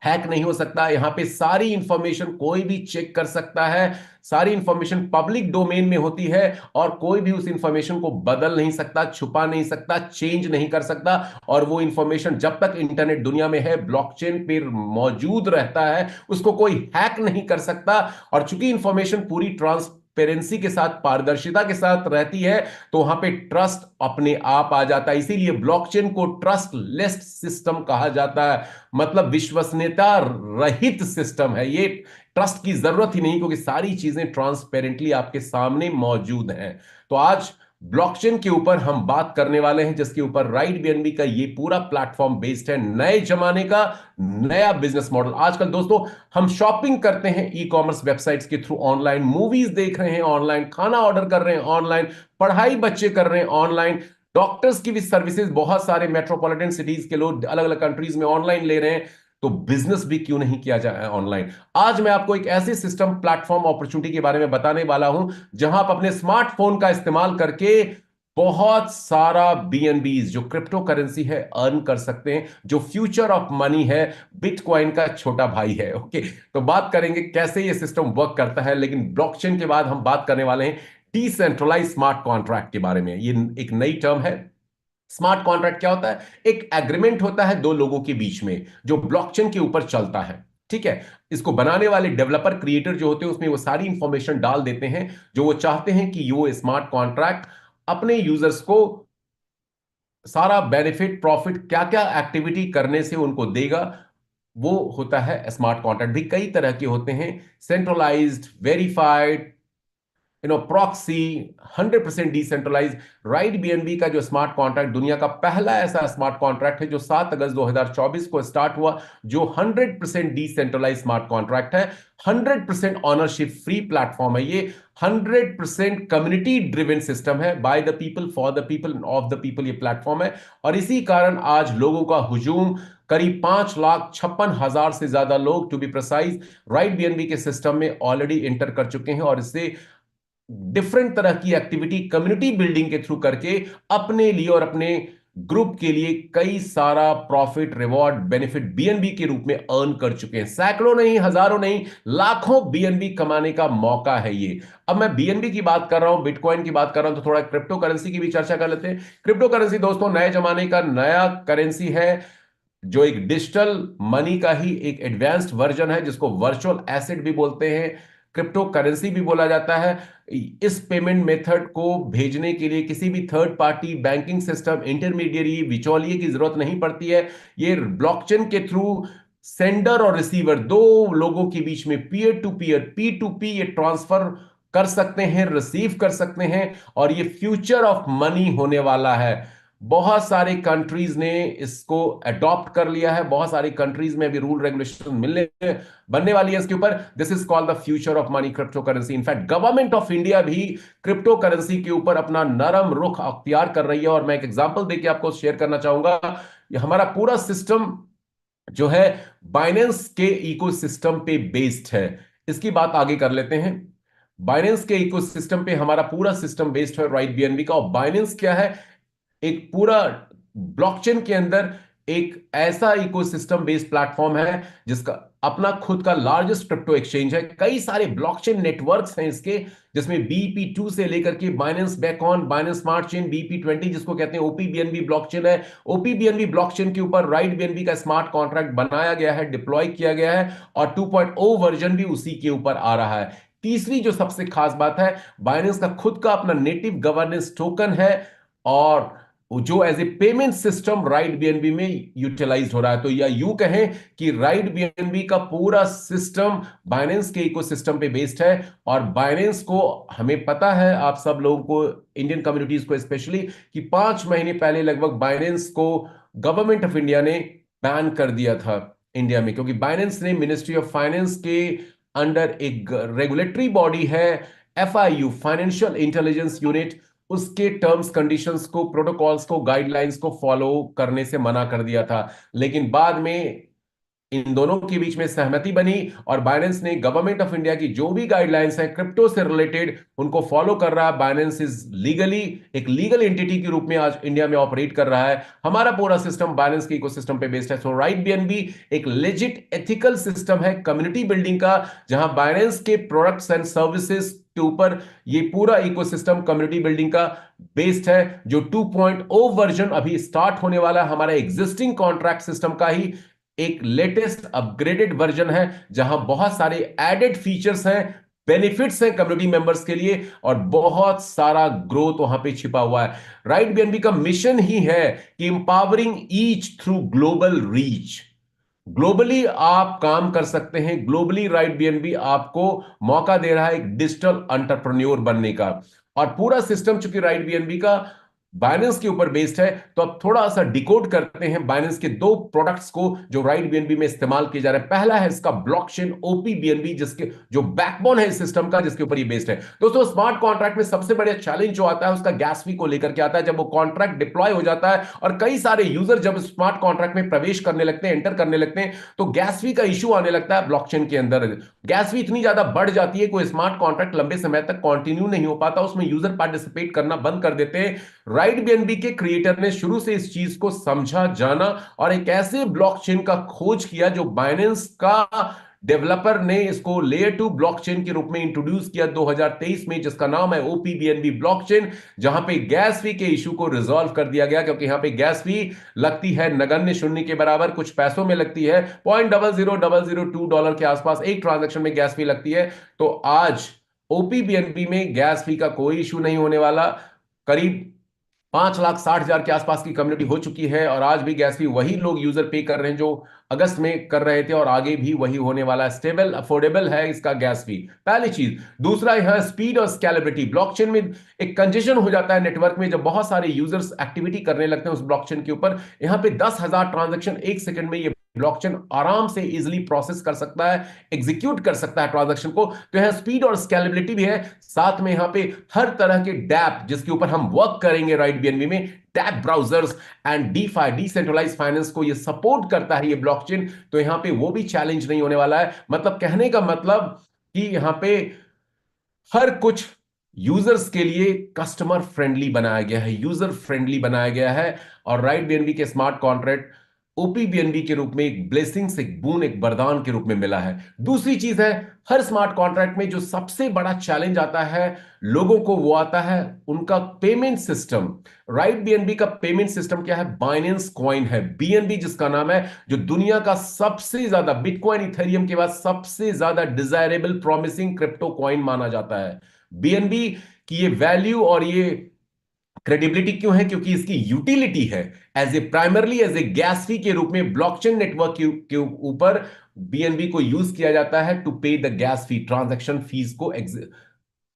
हैक नहीं हो सकता। यहां पे सारी इंफॉर्मेशन कोई भी चेक कर सकता है, सारी इंफॉर्मेशन पब्लिक डोमेन में होती है और कोई भी उस इंफॉर्मेशन को बदल नहीं सकता, छुपा नहीं सकता, चेंज नहीं कर सकता। और वो इंफॉर्मेशन जब तक इंटरनेट दुनिया में है, ब्लॉकचेन पे मौजूद रहता है, उसको कोई हैक नहीं कर सकता। और चूंकि इंफॉर्मेशन पूरी ट्रांसपेरेंसी के साथ, पारदर्शिता के साथ रहती है, तो वहां पे ट्रस्ट अपने आप आ जाता है। इसीलिए ब्लॉकचेन को ट्रस्टलेस सिस्टम कहा जाता है, मतलब विश्वसनीयता रहित सिस्टम है ये। ट्रस्ट की जरूरत ही नहीं, क्योंकि सारी चीजें ट्रांसपेरेंटली आपके सामने मौजूद हैं। तो आज ब्लॉकचेन के ऊपर हम बात करने वाले हैं, जिसके ऊपर राइट बीएनबी का ये पूरा प्लेटफॉर्म बेस्ड है। नए जमाने का नया बिजनेस मॉडल। आजकल दोस्तों हम शॉपिंग करते हैं ई कॉमर्स वेबसाइट्स के थ्रू, ऑनलाइन मूवीज देख रहे हैं ऑनलाइन, खाना ऑर्डर कर रहे हैं ऑनलाइन, पढ़ाई बच्चे कर रहे हैं ऑनलाइन, डॉक्टर्स की भी सर्विसेज बहुत सारे मेट्रोपॉलिटन सिटीज के लोग अलग अलग कंट्रीज में ऑनलाइन ले रहे हैं। तो बिजनेस भी क्यों नहीं किया जाए ऑनलाइन। आज मैं आपको एक ऐसे सिस्टम, प्लेटफॉर्म, अपॉर्चुनिटी के बारे में बताने वाला हूं, जहां आप अपने स्मार्टफोन का इस्तेमाल करके बहुत सारा बीएनबीज, जो क्रिप्टो करेंसी है, अर्न कर सकते हैं, जो फ्यूचर ऑफ मनी है, बिटकॉइन का छोटा भाई है। ओके, तो बात करेंगे कैसे ये सिस्टम वर्क करता है। लेकिन ब्लॉकचेन के बाद हम बात करने वाले हैं डिसेंट्रलाइज स्मार्ट कॉन्ट्रैक्ट के बारे में। ये एक नई टर्म है। स्मार्ट कॉन्ट्रैक्ट क्या होता है? एक एग्रीमेंट होता है दो लोगों के बीच में, जो ब्लॉकचेन के ऊपर चलता है। ठीक है, इसको बनाने वाले डेवलपर, क्रिएटर जो होते हैं, उसमें वो सारी इंफॉर्मेशन डाल देते हैं जो वो चाहते हैं कि वो स्मार्ट कॉन्ट्रैक्ट अपने यूजर्स को सारा बेनिफिट, प्रॉफिट, क्या क्या एक्टिविटी करने से उनको देगा, वो होता है स्मार्ट कॉन्ट्रैक्ट। भी कई तरह के होते हैं, centralized, verified, proxy, 100% decentralize. Right BNB का जो स्मार्ट कॉन्ट्रैक्ट दुनिया का पहला ऐसा स्मार्ट कॉन्ट्रैक्ट है, जो 7 अगस्त 2024 को स्टार्ट हुआ, जो 100% डिसेंट्रलाइज स्मार्ट कॉन्ट्रैक्ट है। 100% ऑनरशिप फ्री प्लेटफॉर्म है ये। 100% कम्युनिटी ड्रिवन सिस्टम है, by the people, for the people, of the people ये प्लेटफॉर्म है। और इसी कारण आज लोगों का हुजूम, करीब 5,56,000 से ज्यादा लोग, to be precise, right BNB के सिस्टम में ऑलरेडी एंटर कर चुके हैं। और इससे डिफरेंट तरह की एक्टिविटी कम्युनिटी बिल्डिंग के थ्रू करके अपने लिए और अपने ग्रुप के लिए कई सारा प्रॉफिट, रिवॉर्ड, बेनिफिट बीएनबी के रूप में अर्न कर चुके हैं। सैकड़ों नहीं, हजारों नहीं, लाखों बीएनबी कमाने का मौका है ये। अब मैं बीएनबी की बात कर रहा हूं, बिटकॉइन की बात कर रहा हूं, तो थोड़ा क्रिप्टो करेंसी की भी चर्चा कर लेते हैं। क्रिप्टो करेंसी दोस्तों नए जमाने का नया करेंसी है, जो एक डिजिटल मनी का ही एक एडवांस्ड वर्जन है, जिसको वर्चुअल एसेट भी बोलते हैं, क्रिप्टो करेंसी भी बोला जाता है। इस पेमेंट मेथड को भेजने के लिए किसी भी third party banking system, intermediary, बिचौलिए की जरूरत नहीं पड़ती है। ये ब्लॉकचेन के थ्रू सेंडर और रिसीवर, दो लोगों के बीच में peer to peer, P to P, ये ट्रांसफर कर सकते हैं, रिसीव कर सकते हैं। और ये फ्यूचर ऑफ मनी होने वाला है। बहुत सारे कंट्रीज ने इसको अडॉप्ट कर लिया है, बहुत सारी कंट्रीज में भी रूल रेगुलेशन मिलने बनने वाली है इसके ऊपर। This is called the future of money, crypto currency. In fact government of India भी क्रिप्टो करेंसी के ऊपर अपना नरम रुख अख्तियार कर रही है। और मैं एक एग्जांपल देके आपको शेयर करना चाहूंगा। ये हमारा पूरा सिस्टम जो है बाइनेंस के इकोसिस्टम पे बेस्ड है। इसकी बात आगे कर लेते हैं। बाइनेंस के इकोसिस्टम पे हमारा पूरा सिस्टम बेस्ड है राइट बीएनबी का। और बाइनेंस क्या है? एक पूरा ब्लॉकचेन के अंदर एक ऐसा इकोसिस्टम बेस्ड प्लेटफॉर्म है, जिसका अपना खुद का लार्जेस्ट क्रिप्टो एक्सचेंज है। कई सारे ब्लॉकचेन नेटवर्क्स हैं इसके, जिसमें बीपी2 से लेकर के Binance beacon, Binance smart chain, बीपी20 जिसको कहते हैं, ओपीबीएनबी ब्लॉकचेन है। ओपीबीएनबी ब्लॉकचेन के ऊपर राइट बीएनबी का स्मार्ट कॉन्ट्रैक्ट बनाया गया है, डिप्लॉय किया गया है, और 2.0 वर्जन भी उसी के ऊपर आ रहा है। तीसरी जो सबसे खास बात है, बाइनेंस का खुद का अपना नेटिव गवर्नेंस टोकन है, और जो as a payment system right BNB में यूटिलाइज हो रहा है। तो या यूं कहें कि राइट बीएनबी का पूरा सिस्टम बाइनेंस के इकोसिस्टम पे बेस्ड है। और बाइनेंस को, हमें पता है आप सब लोगों को, इंडियन कम्युनिटीज को स्पेशली, कि 5 महीने पहले लगभग बाइनेंस को गवर्नमेंट ऑफ इंडिया ने बैन कर दिया था इंडिया में, क्योंकि बाइनेंस ने मिनिस्ट्री ऑफ फाइनेंस के अंडर एक रेगुलेटरी बॉडी है, एफआईयू, फाइनेंशियल इंटेलिजेंस यूनिट, उसके टर्म्स कंडीशंस को, प्रोटोकॉल्स को, गाइडलाइंस को फॉलो करने से मना कर दिया था। लेकिन बाद में इन दोनों के बीच में सहमति बनी और बाइनेंस ने गवर्नमेंट ऑफ इंडिया की जो भी गाइडलाइंस है क्रिप्टो से रिलेटेड उनको फॉलो कर रहा है। बाइनेंस इज लीगली एक लीगल एंटिटी के रूप में आज इंडिया में ऑपरेट कर रहा है। हमारा पूरा सिस्टम बाइनेंस के इकोसिस्टम पे बेस्ड है। सो राइट बीएनबी एक लेजिट एथिकल सिस्टम है कम्युनिटी बिल्डिंग का, जहां बाइनेंस के प्रोडक्ट्स एंड सर्विसेज के ऊपर ये पूरा इकोसिस्टम कम्युनिटी बिल्डिंग का बेस्ड है। जो 2.0 वर्जन अभी स्टार्ट होने वाला है हमारा एग्जिस्टिंग कॉन्ट्रैक्ट सिस्टम का ही एक लेटेस्ट अपग्रेडेड वर्जन है, जहां बहुत सारे एडेड फीचर्स हैं, बेनिफिट्स हैं कम्युनिटी मेंबर्स के लिए और बहुत सारा ग्रोथ वहां पे छिपा हुआ है। राइट बीएनबी का मिशन ही है कि empowering each through global reach. Globally आप काम कर सकते हैं। ग्लोबली राइट बीएनबी आपको मौका दे रहा है एक डिजिटल एंटरप्रेन्योर बनने का। और पूरा सिस्टम चूंकि राइट बीएनबी का बाइनेंस के ऊपर बेस्ड है, तो अब थोड़ा सा डिकोड करते हैं बाइनेंस के दो प्रोडक्ट्स को जो राइट बीएनबी में इस्तेमाल किए जा रहे हैं। पहला है इसका ब्लॉकचेन ओपी बीएनबी, जिसके जो बैकबोन है इस सिस्टम का, जिसके ऊपर ये बेस्ड है। दोस्तों स्मार्ट कॉन्ट्रैक्ट में सबसे बड़ा चैलेंज जो आता है उसका गैस फी को लेकर के आता है। जब वो कॉन्ट्रैक्ट डिप्लॉय हो जाता है और कई सारे यूजर जब स्मार्ट कॉन्ट्रैक्ट में प्रवेश करने लगते हैं, एंटर करने लगते हैं, तो गैस फी का इशू आने लगता है। ब्लॉकचेन के अंदर गैस फी इतनी ज्यादा बढ़ जाती है कोई स्मार्ट कॉन्ट्रैक्ट लंबे समय तक कंटिन्यू नहीं हो पाता, उसमें यूजर पार्टिसिपेट करना बंद कर देते हैं। राइट बीएनबी के क्रिएटर ने शुरू से इस चीज को समझा, जाना और एक ऐसे ब्लॉकचेन का खोज किया जो बाइनेंस का डेवलपर ने इसको लेयर 2 ब्लॉकचेन के रूप में इंट्रोड्यूस किया 2023 में, जिसका नाम है ओपीबीएनबी ब्लॉकचेन, जहां पे गैस फी के इशू को रिजॉल्व कर दिया गया। क्योंकि यहां पे गैस फी लगती है नगण्य शून्य के बराबर, कुछ पैसों में लगती है, $0.00002 के आसपास एक ट्रांजैक्शन में गैस फी लगती है। तो आज ओपीबीएनबी में गैस फी का कोई इशू नहीं होने वाला। करीब 5,60,000 के आसपास की कम्युनिटी हो चुकी है और आज भी गैस फी वही लोग यूजर पे कर रहे हैं जो अगस्त में कर रहे थे और आगे भी वही होने वाला है। स्टेबल अफोर्डेबल है इसका गैस फी, पहली चीज। दूसरा यहां स्पीड और स्केलेबिलिटी। ब्लॉकचेन में एक कंजेशन हो जाता है नेटवर्क में जब बहुत सारे यूजर्स एक्टिविटी करने लगते हैं उस ब्लॉकचेन के ऊपर। यहां पे 10,000 ट्रांजेक्शन एक सेकंड में ये ब्लॉकचेन आराम से इजीली प्रोसेस कर सकता है, एग्जीक्यूट कर सकता है ट्रांजैक्शन को। तो यहां स्पीड और स्केलेबिलिटी भी है। साथ में यहां पे हर तरह के डैप जिसके ऊपर हम वर्क करेंगे राइट बीएनबी में, dapp browsers and DeFi decentralized finance को ये सपोर्ट करता है ये ब्लॉकचेन। तो यहां पे वो भी चैलेंज नहीं होने वाला है। मतलब कहने का मतलब कि यहां पे हर कुछ यूजर्स के लिए कस्टमर फ्रेंडली बनाया गया है, यूजर फ्रेंडली बनाया गया है। और राइट बीएनबी के स्मार्ट कॉन्ट्रैक्ट ओपीबीएनबी के रूप में एक ब्लेसिंग्स, एक बून, एक वरदान के रूप में मिला है। दूसरी चीज है, हर स्मार्ट कॉन्ट्रैक्ट में जो सबसे बड़ा चैलेंज आता है लोगों को, वो आता है उनका पेमेंट सिस्टम। राइट बीएनबी का पेमेंट सिस्टम क्या है? बाइनेंस कॉइन है, बीएनबी जिसका नाम है, जो दुनिया का सबसे ज्यादा, बिटकॉइन इथेरियम के बाद सबसे ज्यादा डिजायरेबल प्रॉमिसिंग क्रिप्टो कॉइन माना जाता है। बीएनबी की ये वैल्यू और ये क्रेडिबिलिटी क्यों है? क्योंकि इसकी यूटिलिटी है as a primarily as a gas fee के रूप में ब्लॉकचेन नेटवर्क के ऊपर बीएनबी को यूज किया जाता है टू पे the gas fee, transaction fees को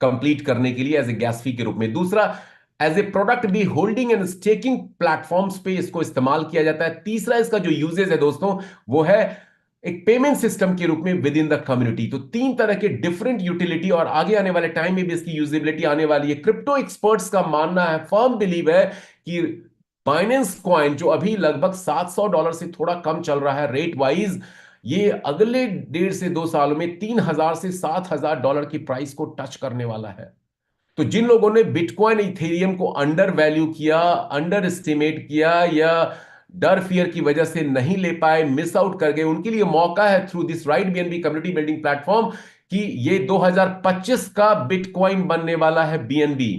कंप्लीट करने के लिए एज ए गैस फी के रूप में। दूसरा, एज ए प्रोडक्ट भी होल्डिंग एंड स्टेकिंग प्लेटफॉर्म्स पे इसको इस्तेमाल किया जाता है। तीसरा इसका जो यूजेज है दोस्तों, वो है एक पेमेंट सिस्टम के रूप में विद इन द कम्युनिटी। तो तीन तरह के डिफरेंट यूटिलिटी और आगे आने वाले टाइम में भी इसकी यूजेबिलिटी आने वाली है। क्रिप्टो एक्सपर्ट्स का मानना है, फर्म बिलीव है कि बाइनेंस कॉइन जो अभी लगभग $700 से थोड़ा कम चल रहा है रेट वाइज, ये अगले 1.5 से 2 सालों में $3,000 से $7,000 की प्राइस को टच करने वाला है। तो जिन लोगों ने बिटकॉइन इथेरियम को अंडर वैल्यू किया, अंडर एस्टिमेट किया या डर फियर की वजह से नहीं ले पाए, मिस आउट कर गए, उनके लिए मौका है through this right BNB community building platform कि ये 2025 का बिटकॉइन बनने वाला है BNB.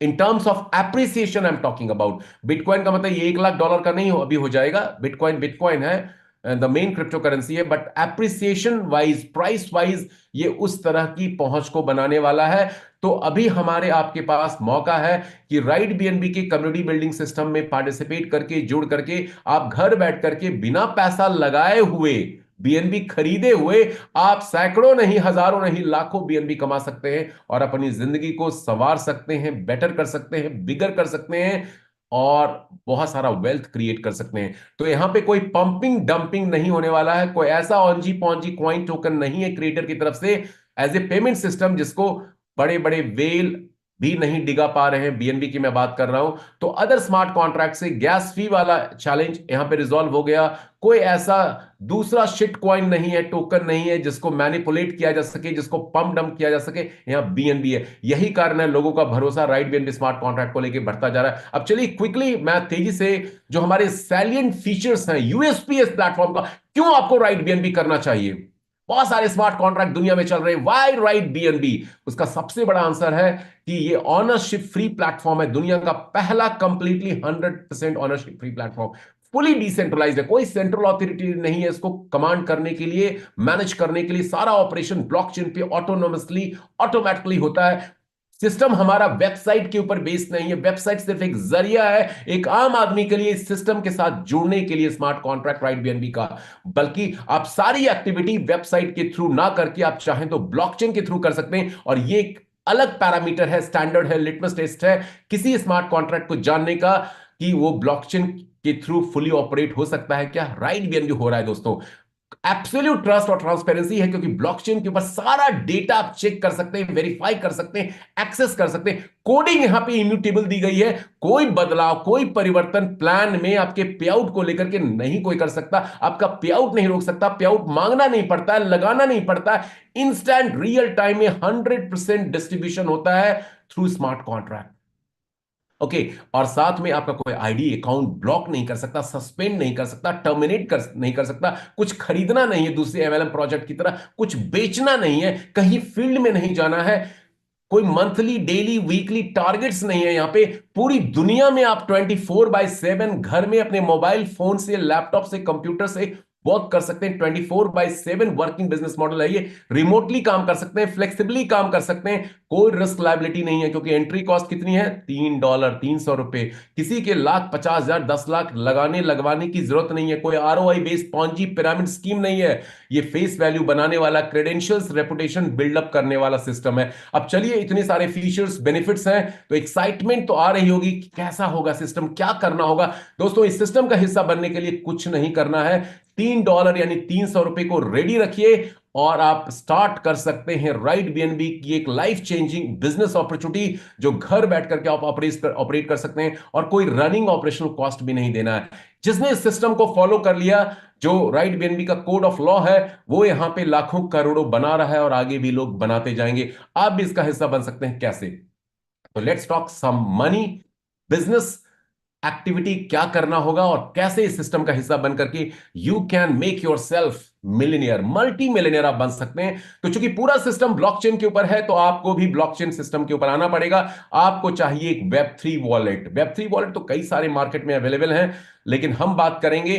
In terms of appreciation I am talking about. Bitcoin का मतलब ये $1,00,000 का नहीं हो, अभी हो जाएगा। बिटकॉइन बिटकॉइन है, द मेन क्रिप्टो करेंसी है, but appreciation wise, price wise ये उस तरह की पहुंच को बनाने वाला है। तो अभी हमारे आपके पास मौका है कि राइट बीएनबी के कम्युनिटी बिल्डिंग सिस्टम में पार्टिसिपेट करके, जुड़ करके, आप घर बैठ करके बिना पैसा लगाए हुए, बीएनबी खरीदे हुए, आप सैकड़ों नहीं, हजारों नहीं, लाखों बीएनबी कमा सकते हैं और अपनी जिंदगी को संवार सकते हैं, बेटर कर सकते हैं, बिगर कर सकते हैं और बहुत सारा वेल्थ क्रिएट कर सकते हैं। तो यहां पे कोई पंपिंग डंपिंग नहीं होने वाला है, कोई ऐसा ऑनजी पॉन्जी कॉइन टोकन नहीं है क्रिएटर की तरफ से एज ए पेमेंट सिस्टम जिसको बड़े बड़े वेल भी नहीं डिगा पा रहे हैं, बीएनबी की मैं बात कर रहा हूं, तो अदर स्मार्ट कॉन्ट्रैक्ट से गैस फी वाला चैलेंज यहां पे रिजॉल्व हो गया। कोई ऐसा दूसरा शिट कॉइन नहीं है, टोकन नहीं है जिसको मैनिपुलेट किया जा सके, जिसको पंप डंप किया जा सके, यहां बीएनबी है। यही कारण है लोगों का भरोसा राइट बीएनबी स्मार्ट कॉन्ट्रैक्ट को लेकर बढ़ता जा रहा है। अब चलिए क्विकली मैं तेजी से जो हमारे सैलिएंट फीचर्स हैं, यूएसपी इस प्लेटफॉर्म का, क्यों आपको राइट बीएनबी करना चाहिए। बहुत सारे स्मार्ट कॉन्ट्रैक्ट दुनिया में चल रहे हैं, वाई राइट बीएनबी। उसका सबसे बड़ा आंसर है कि ये ऑनरशिप फ्री प्लेटफॉर्म है, दुनिया का पहला completely 100% ownership free platform, fully decentralized है, कोई सेंट्रल अथॉरिटी नहीं है इसको कमांड करने के लिए, मैनेज करने के लिए। सारा ऑपरेशन ब्लॉकचेन पे ऑटोनोमसली ऑटोमेटिकली होता है। सिस्टम हमारा वेबसाइट के ऊपर बेस्ड नहीं है, वेबसाइट सिर्फ एक जरिया है एक आम आदमी के लिए इस सिस्टम के साथ जुड़ने के लिए स्मार्ट कॉन्ट्रैक्ट राइट बीएनबी का। बल्कि आप सारी एक्टिविटी वेबसाइट के थ्रू ना करके आप चाहें तो ब्लॉकचेन के थ्रू कर सकते हैं, और ये एक अलग पैरामीटर है, स्टैंडर्ड है, लिटमस टेस्ट है किसी स्मार्ट कॉन्ट्रैक्ट को जानने का कि वो ब्लॉकचेन के थ्रू फुली ऑपरेट हो सकता है क्या, राइट बीएनबी हो रहा है दोस्तों। एब्सोल्यूट ट्रस्ट और ट्रांसपेरेंसी है, क्योंकि ब्लॉकचेन के ऊपर सारा डेटा आप चेक कर सकते हैं, वेरीफाई कर सकते हैं, एक्सेस कर सकते हैं। कोडिंग यहां पे इम्यूटेबल दी गई है, कोई बदलाव कोई परिवर्तन प्लान में आपके पे आउट को लेकर के नहीं कोई कर सकता, आपका पे आउट नहीं रोक सकता, पे आउट मांगना नहीं पड़ता है, लगाना नहीं पड़ता है। इंस्टेंट रियल टाइम में 100% डिस्ट्रीब्यूशन होता है थ्रू स्मार्ट कॉन्ट्रैक्ट। ओके, और साथ में आपका कोई आईडी अकाउंट ब्लॉक नहीं कर सकता, सस्पेंड नहीं कर सकता, टर्मिनेट नहीं कर सकता। कुछ खरीदना नहीं है दूसरे एमएलएम प्रोजेक्ट की तरह, कुछ बेचना नहीं है, कहीं फील्ड में नहीं जाना है, कोई मंथली डेली वीकली टारगेट्स नहीं है। यहां पे पूरी दुनिया में आप 24/7 घर में अपने मोबाइल फोन से, लैपटॉप से, कंप्यूटर से वर्क कर सकते हैं। 24/7 वर्किंग बिजनेस मॉडल है ये, रिमोटली काम कर सकते हैं, फ्लेक्सिबली काम कर सकते हैं, कोई रिस्क लायबिलिटी नहीं है, क्योंकि एंट्री कॉस्ट कितनी है, $3, ₹300। किसी के लाख 50,000 10 लाख लगवाने की जरूरत नहीं है, कोई ROI based Ponzi pyramid scheme नहीं है। ये फेस वैल्यू बनाने वाला, क्रेडेंशियल्स रेपुटेशन बिल्डअप करने वाला सिस्टम है। अब चलिए, इतने सारे फीचर्स बेनिफिट्स हैं तो एक्साइटमेंट तो आ रही होगी कि कैसा होगा सिस्टम, क्या करना होगा। दोस्तों, इस सिस्टम का हिस्सा बनने के लिए कुछ नहीं करना है, $3 यानी ₹300 को रेडी रखिए और आप स्टार्ट कर सकते हैं राइट बीएनबी की एक लाइफ चेंजिंग बिजनेस अपॉर्चुनिटी, जो घर बैठ करके आप ऑपरेट कर सकते हैं, और कोई रनिंग ऑपरेशनल कॉस्ट भी नहीं देना है। जिसने इस सिस्टम को फॉलो कर लिया, जो राइट बीएनबी का कोड ऑफ लॉ है, वो यहां पे लाखों करोड़ों बना रहा है और आगे भी लोग बनाते जाएंगे। आप भी इसका हिस्सा बन सकते हैं, कैसे? तो let's talk some money, business activity, क्या करना होगा और कैसे इस सिस्टम का हिस्सा बन करके you can make your self millionaire, multi millionaire आप बन सकते हैं। तो चूंकि पूरा सिस्टम ब्लॉकचेन के ऊपर है, तो आपको भी ब्लॉकचेन सिस्टम के ऊपर आना पड़ेगा। आपको चाहिए एक वेब3 वॉलेट। वेब3 वॉलेट तो कई सारे मार्केट में अवेलेबल हैं, लेकिन हम बात करेंगे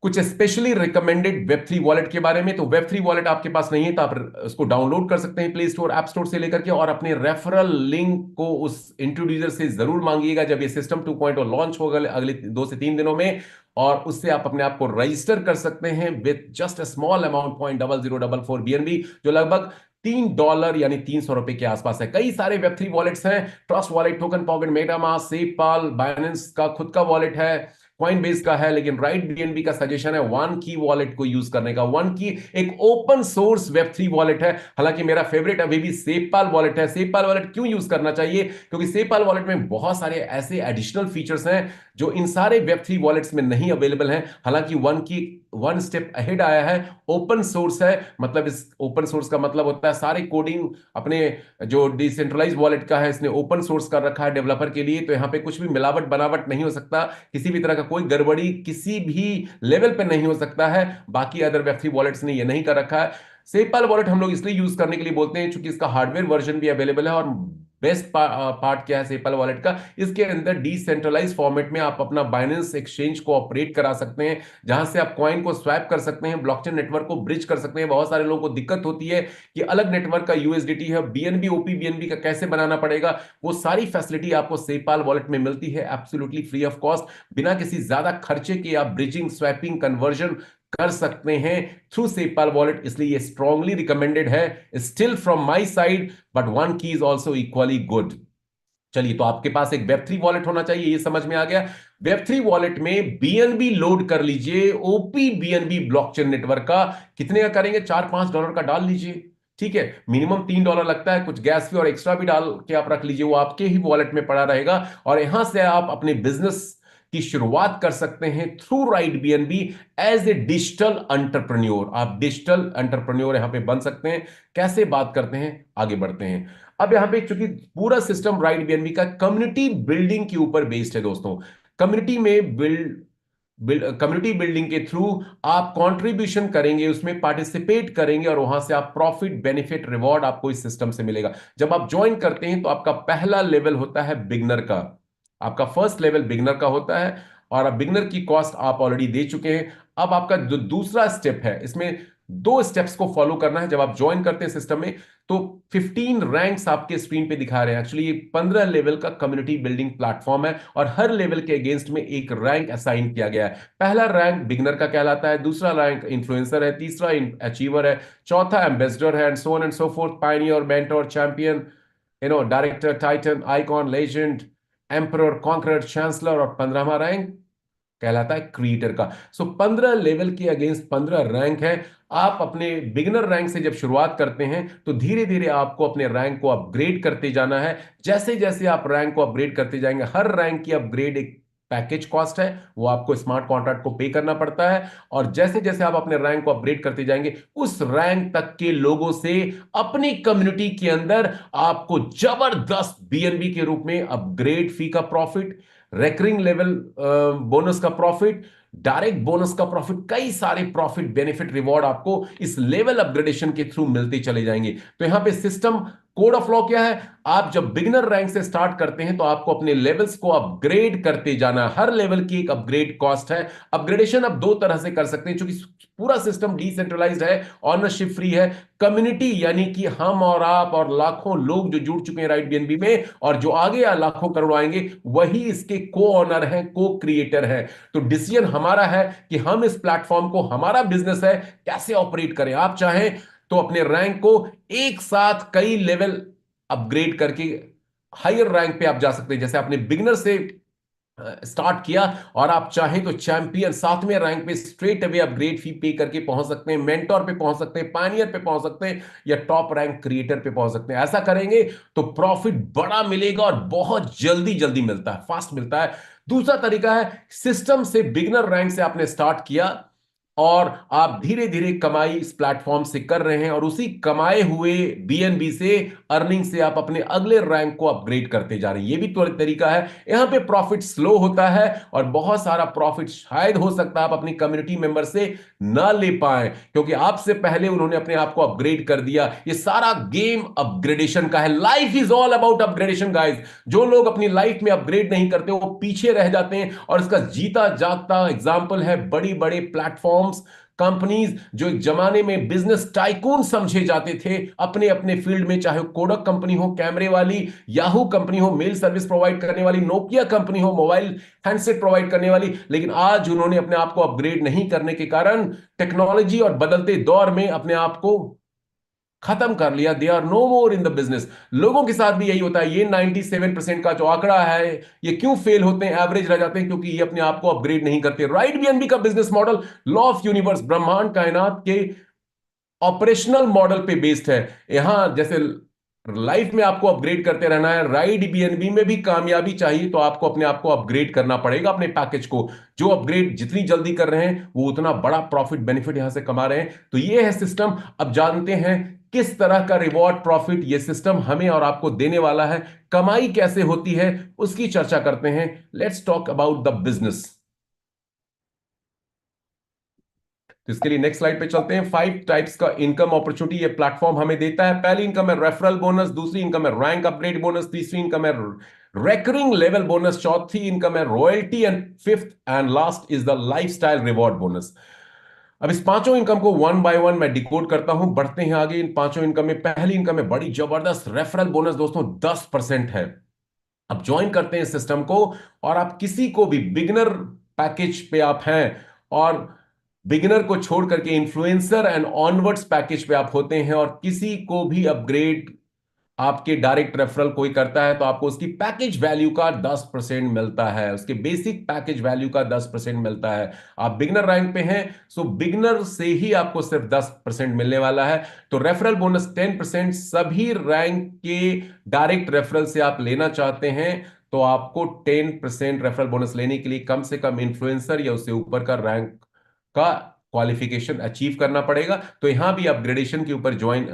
कुछ स्पेशली रिकमेंडेड वेब3 वॉलेट के बारे में। तो वेब3 वॉलेट आपके पास नहीं है तो आप उसको डाउनलोड कर सकते हैं प्ले स्टोर, ऐप स्टोर से लेकर के, और अपने रेफरल लिंक को उस इंट्रोड्यूसर से जरूर मांगिएगा जब ये सिस्टम 2.0 लॉन्च होगा अगले 2 से 3 दिनों में, और उससे आप अपने आप को रजिस्टर कर सकते हैं with just a small amount, 0.0044 BNB, जो लगभग $3 यानी ₹300 के आसपास है। कई सारे वेब3 वॉलेट्स हैं, trust wallet, token pocket, MetaMask, SafePal, Binance का खुद का वॉलेट है, कॉइनबेस का है, लेकिन राइट बीएनबी का सजेशन है वन की वॉलेट को यूज करने का। वन की एक ओपन सोर्स वेब3 वॉलेट है, हालांकि मेरा फेवरेट अभी भी सेपाल वॉलेट है। सेपाल वॉलेट क्यों यूज करना चाहिए? क्योंकि सेपाल वॉलेट में बहुत सारे ऐसे एडिशनल फीचर्स हैं जो इन सारे वेब3 वॉलेट्स में नहीं अवेलेबल हैं। हालांकि वन की वन स्टेप अहेड आया है, ओपन सोर्स है, मतलब इस ओपन सोर्स का मतलब होता है सारे कोडिंग अपने जो डिसेंट्रलाइज वॉलेट का है इसने ओपन सोर्स कर रखा है डेवलपर के लिए, तो यहां पे कुछ भी मिलावट बनावट नहीं हो सकता, किसी भी तरह का कोई गड़बड़ी किसी भी लेवल पे नहीं हो सकता है। बाकी अदर वेब3 वॉलेट्स ने ये नहीं कर रखा है। सेपाल वॉलेट हम लोग इसलिए यूज करने के लिए बोलते हैं क्योंकि इसका हार्डवेयर वर्जन भी अवेलेबल है, और बेस्ट पार्ट क्या है सेपाल वॉलेट का, इसके अंदर डिसेंट्रलाइज फॉर्मेट में आप अपना बाइनेंस एक्सचेंज को ऑपरेट करा सकते हैं, जहां से आप कॉइन को स्वैप कर सकते हैं, ब्लॉकचेन नेटवर्क को ब्रिज कर सकते हैं। बहुत सारे लोगों को दिक्कत होती है कि अलग नेटवर्क का यूएसडीटी है, बीएनबी ओपी बीएनबी का कैसे बनाना पड़ेगा, वो सारी फैसिलिटी आपको सेपाल वॉलेट में मिलती है एब्सोल्युटली फ्री ऑफ कॉस्ट, बिना किसी ज्यादा खर्चे के आप ब्रिजिंग, स्वैपिंग, कन्वर्जन कर सकते हैं थ्रू सेपाल वॉलेट। इसलिए ये स्ट्रांगली रिकमेंडेड है, still from my side, but one की इज ऑल्सो इक्वली गुड। चलिए, तो आपके पास एक वेब3 वॉलेट होना चाहिए, ये समझ में आ गया। वेब3 वॉलेट में बीएनबी लोड कर लीजिए, ओपी बीएनबी ब्लॉकचेन नेटवर्क का। कितने का करेंगे? $4-5 का डाल लीजिए, ठीक है, मिनिमम $3 लगता है, कुछ गैस फी और एक्स्ट्रा भी डाल के आप रख लीजिए, वो आपके ही वॉलेट में पड़ा रहेगा। और यहां से आप अपने बिजनेस की शुरुआत कर सकते हैं through right BNB as a digital entrepreneur. आप डिजिटल एंटरप्रेन्योर यहां पे बन सकते हैं। कैसे, बात करते हैं, आगे बढ़ते हैं। अब यहां पे चूंकि पूरा सिस्टम राइट बीएनबी का कम्युनिटी बिल्डिंग के ऊपर बेस्ड है दोस्तों, कम्युनिटी में कम्युनिटी बिल्डिंग के थ्रू आप कंट्रीब्यूशन करेंगे, उसमें पार्टिसिपेट करेंगे और वहां से आप प्रॉफिट बेनिफिट रिवॉर्ड आपको इस सिस्टम से मिलेगा। जब आप ज्वाइन करते हैं तो आपका पहला लेवल होता है बिगनर का, आपका फर्स्ट लेवल बिगनर का होता है, और अब बिगनर की कॉस्ट आप ऑलरेडी दे चुके हैं। अब आपका जो दूसरा स्टेप है, इसमें दो स्टेप्स को फॉलो करना है जब आप ज्वाइन करते हैं सिस्टम में। तो 15 रैंक्स आपके स्क्रीन पे दिखा रहे हैं। एक्चुअली ये 15 लेवल का कम्युनिटी बिल्डिंग प्लेटफॉर्म है और हर लेवल के अगेंस्ट में एक रैंक असाइन किया गया है। पहला रैंक बिगनर का कहलाता है, दूसरा रैंक इन्फ्लुएंसर है, तीसरा अचीवर है, चौथा एम्बेसडर है, and so on and so fourth, Pioneer, mentor, champion, director, Titan, icon, legend, emperor, conqueror, chancellor, और 15वां रैंक कहलाता है क्रिएटर का। सो 15 लेवल के अगेंस्ट 15 रैंक है। आप अपने बिगिनर रैंक से जब शुरुआत करते हैं तो धीरे धीरे आपको अपने रैंक को अपग्रेड करते जाना है। जैसे जैसे आप रैंक को अपग्रेड करते जाएंगे, हर रैंक की अपग्रेड एक पैकेज कॉस्ट है, वो आपको स्मार्ट कॉन्ट्रैक्ट को पे करना पड़ता है। और जैसे जैसे आप अपने रैंक को अपग्रेड करते जाएंगे, उस रैंक तक के लोगों से अपनी कम्युनिटी के अंदर आपको जबरदस्त बीएनबी के रूप में अपग्रेड फी का प्रॉफिट, रेकरिंग लेवल बोनस का प्रॉफिट, डायरेक्ट बोनस का प्रॉफिट, कई सारे प्रॉफिट बेनिफिट रिवॉर्ड आपको इस लेवल अपग्रेडेशन के थ्रू मिलते चले जाएंगे। तो यहां पे सिस्टम कोड ऑफ लॉ क्या है, आप जब बिगिनर रैंक से स्टार्ट करते हैं तो आपको अपने लेवल्स को अपग्रेड करते जाना। हर लेवल की एक अपग्रेड कॉस्ट है। अपग्रेडेशन आप दो तरह से कर सकते हैं, क्योंकि पूरा सिस्टम डिसेंट्रलाइज्ड है, ऑनरशिप फ्री है। कम्युनिटी यानी कि हम और आप और लाखों लोग जो जुड़ चुके हैं राइट बीएनबी में, और जो आगे लाखों करोड़ आएंगे, वही इसके को ऑनर हैं, को क्रिएटर हैं। तो डिसीजन हमारा है कि हम इस प्लेटफॉर्म को, हमारा बिजनेस है, कैसे ऑपरेट करें। आप चाहें तो अपने रैंक को एक साथ कई लेवल अपग्रेड करके हायर रैंक पे आप जा सकते हैं। जैसे आपने बिगनर से स्टार्ट किया और आप चाहें तो चैंपियन 7वें रैंक पे स्ट्रेट अवे अपग्रेड फी पे करके पहुंच सकते हैं, मेंटोर पे पहुंच सकते हैं, पायनियर पे पहुंच सकते हैं, या टॉप रैंक क्रिएटर पे पहुंच सकते हैं। ऐसा करेंगे तो प्रॉफिट बड़ा मिलेगा और बहुत जल्दी जल्दी मिलता है, फास्ट मिलता है। दूसरा तरीका है, सिस्टम से बिगनर रैंक से आपने स्टार्ट किया और आप धीरे धीरे कमाई इस प्लेटफॉर्म से कर रहे हैं, और उसी कमाए हुए बीएनबी से, अर्निंग से आप अपने अगले रैंक को अपग्रेड करते जा रहे हैं। ये भी तो तरीका है। यहां पे प्रॉफिट स्लो होता है और बहुत सारा प्रॉफिट शायद हो सकता है आप अपनी कम्युनिटी मेंबर से ना ले पाए, क्योंकि आपसे पहले उन्होंने अपने आप को अपग्रेड कर दिया। ये सारा गेम अपग्रेडेशन का है। Life is all about upgradation guys. जो लोग अपनी लाइफ में अपग्रेड नहीं करते वो पीछे रह जाते हैं, और इसका जीता जागता एग्जाम्पल है बड़ी बड़े प्लेटफॉर्म्स, कंपनीज जो एक जमाने में बिजनेस टाइकून समझे जाते थे अपने अपने फील्ड में, चाहे कोडक कंपनी हो कैमरे वाली, याहू कंपनी हो मेल सर्विस प्रोवाइड करने वाली, नोकिया कंपनी हो मोबाइल हैंडसेट प्रोवाइड करने वाली, लेकिन आज उन्होंने अपने आप को अपग्रेड नहीं करने के कारण टेक्नोलॉजी और बदलते दौर में अपने आप को खत्म कर लिया। They are no more in the business. लोगों के साथ भी यही होता है। ये 97% का जो आंकड़ा है, ये क्यों फेल होते हैं, एवरेज रह जाते हैं, क्योंकि ये अपने आप को अपग्रेड नहीं करते। राइट बीएनबी का business model law of universe, ब्रह्मांड कायनात के ऑपरेशनल मॉडल पे बेस्ड है। यहां जैसे लाइफ में आपको अपग्रेड करते रहना है, राइट बीएनबी में भी कामयाबी चाहिए तो आपको अपने आप को अपग्रेड करना पड़ेगा, अपने पैकेज को। जो अपग्रेड जितनी जल्दी कर रहे हैं वो उतना बड़ा प्रॉफिट बेनिफिट यहां से कमा रहे हैं। तो ये है सिस्टम। अब जानते हैं किस तरह का रिवॉर्ड प्रॉफिट ये सिस्टम हमें और आपको देने वाला है, कमाई कैसे होती है उसकी चर्चा करते हैं। Let's talk about the business. तो इसके लिए नेक्स्ट स्लाइड पे चलते हैं। 5 टाइप्स का इनकम अपॉर्चुनिटी ये प्लेटफॉर्म हमें देता है। पहली इनकम है रेफरल बोनस, दूसरी इनकम है रैंक अपग्रेड बोनस, तीसरी इनकम है रेकरिंग लेवल बोनस, चौथी इनकम है royalty, and fifth and last is the lifestyle reward bonus. अब इस पांचों इनकम को वन बाय वन मैं डिकोड करता हूं। बढ़ते हैं आगे इन पांचों इनकम में। पहली इनकम में बड़ी जबरदस्त रेफरल बोनस दोस्तों, 10% है। अब ज्वाइन करते हैं इस सिस्टम को, और आप किसी को भी बिगिनर पैकेज पे आप हैं, और बिगिनर को छोड़ करके इन्फ्लुएंसर एंड ऑनवर्ड्स पैकेज पे आप होते हैं, और किसी को भी अपग्रेड आपके डायरेक्ट रेफरल कोई करता है तो आपको उसकी पैकेज वैल्यू का 10% मिलता है, उसके बेसिक पैकेज वैल्यू का 10% मिलता है। आप बिगनर रैंक पे हैं, सो बिगनर से ही आपको सिर्फ 10% मिलने वाला है। तो रेफरल बोनस 10% सभी रैंक के डायरेक्ट रेफरल से आप लेना चाहते हैं तो आपको 10% रेफरल बोनस लेने के लिए कम से कम इन्फ्लुएंसर या उससे ऊपर का रैंक का क्वालिफिकेशन अचीव करना पड़ेगा। तो यहां भी अपग्रेडेशन के ऊपर ज्वाइन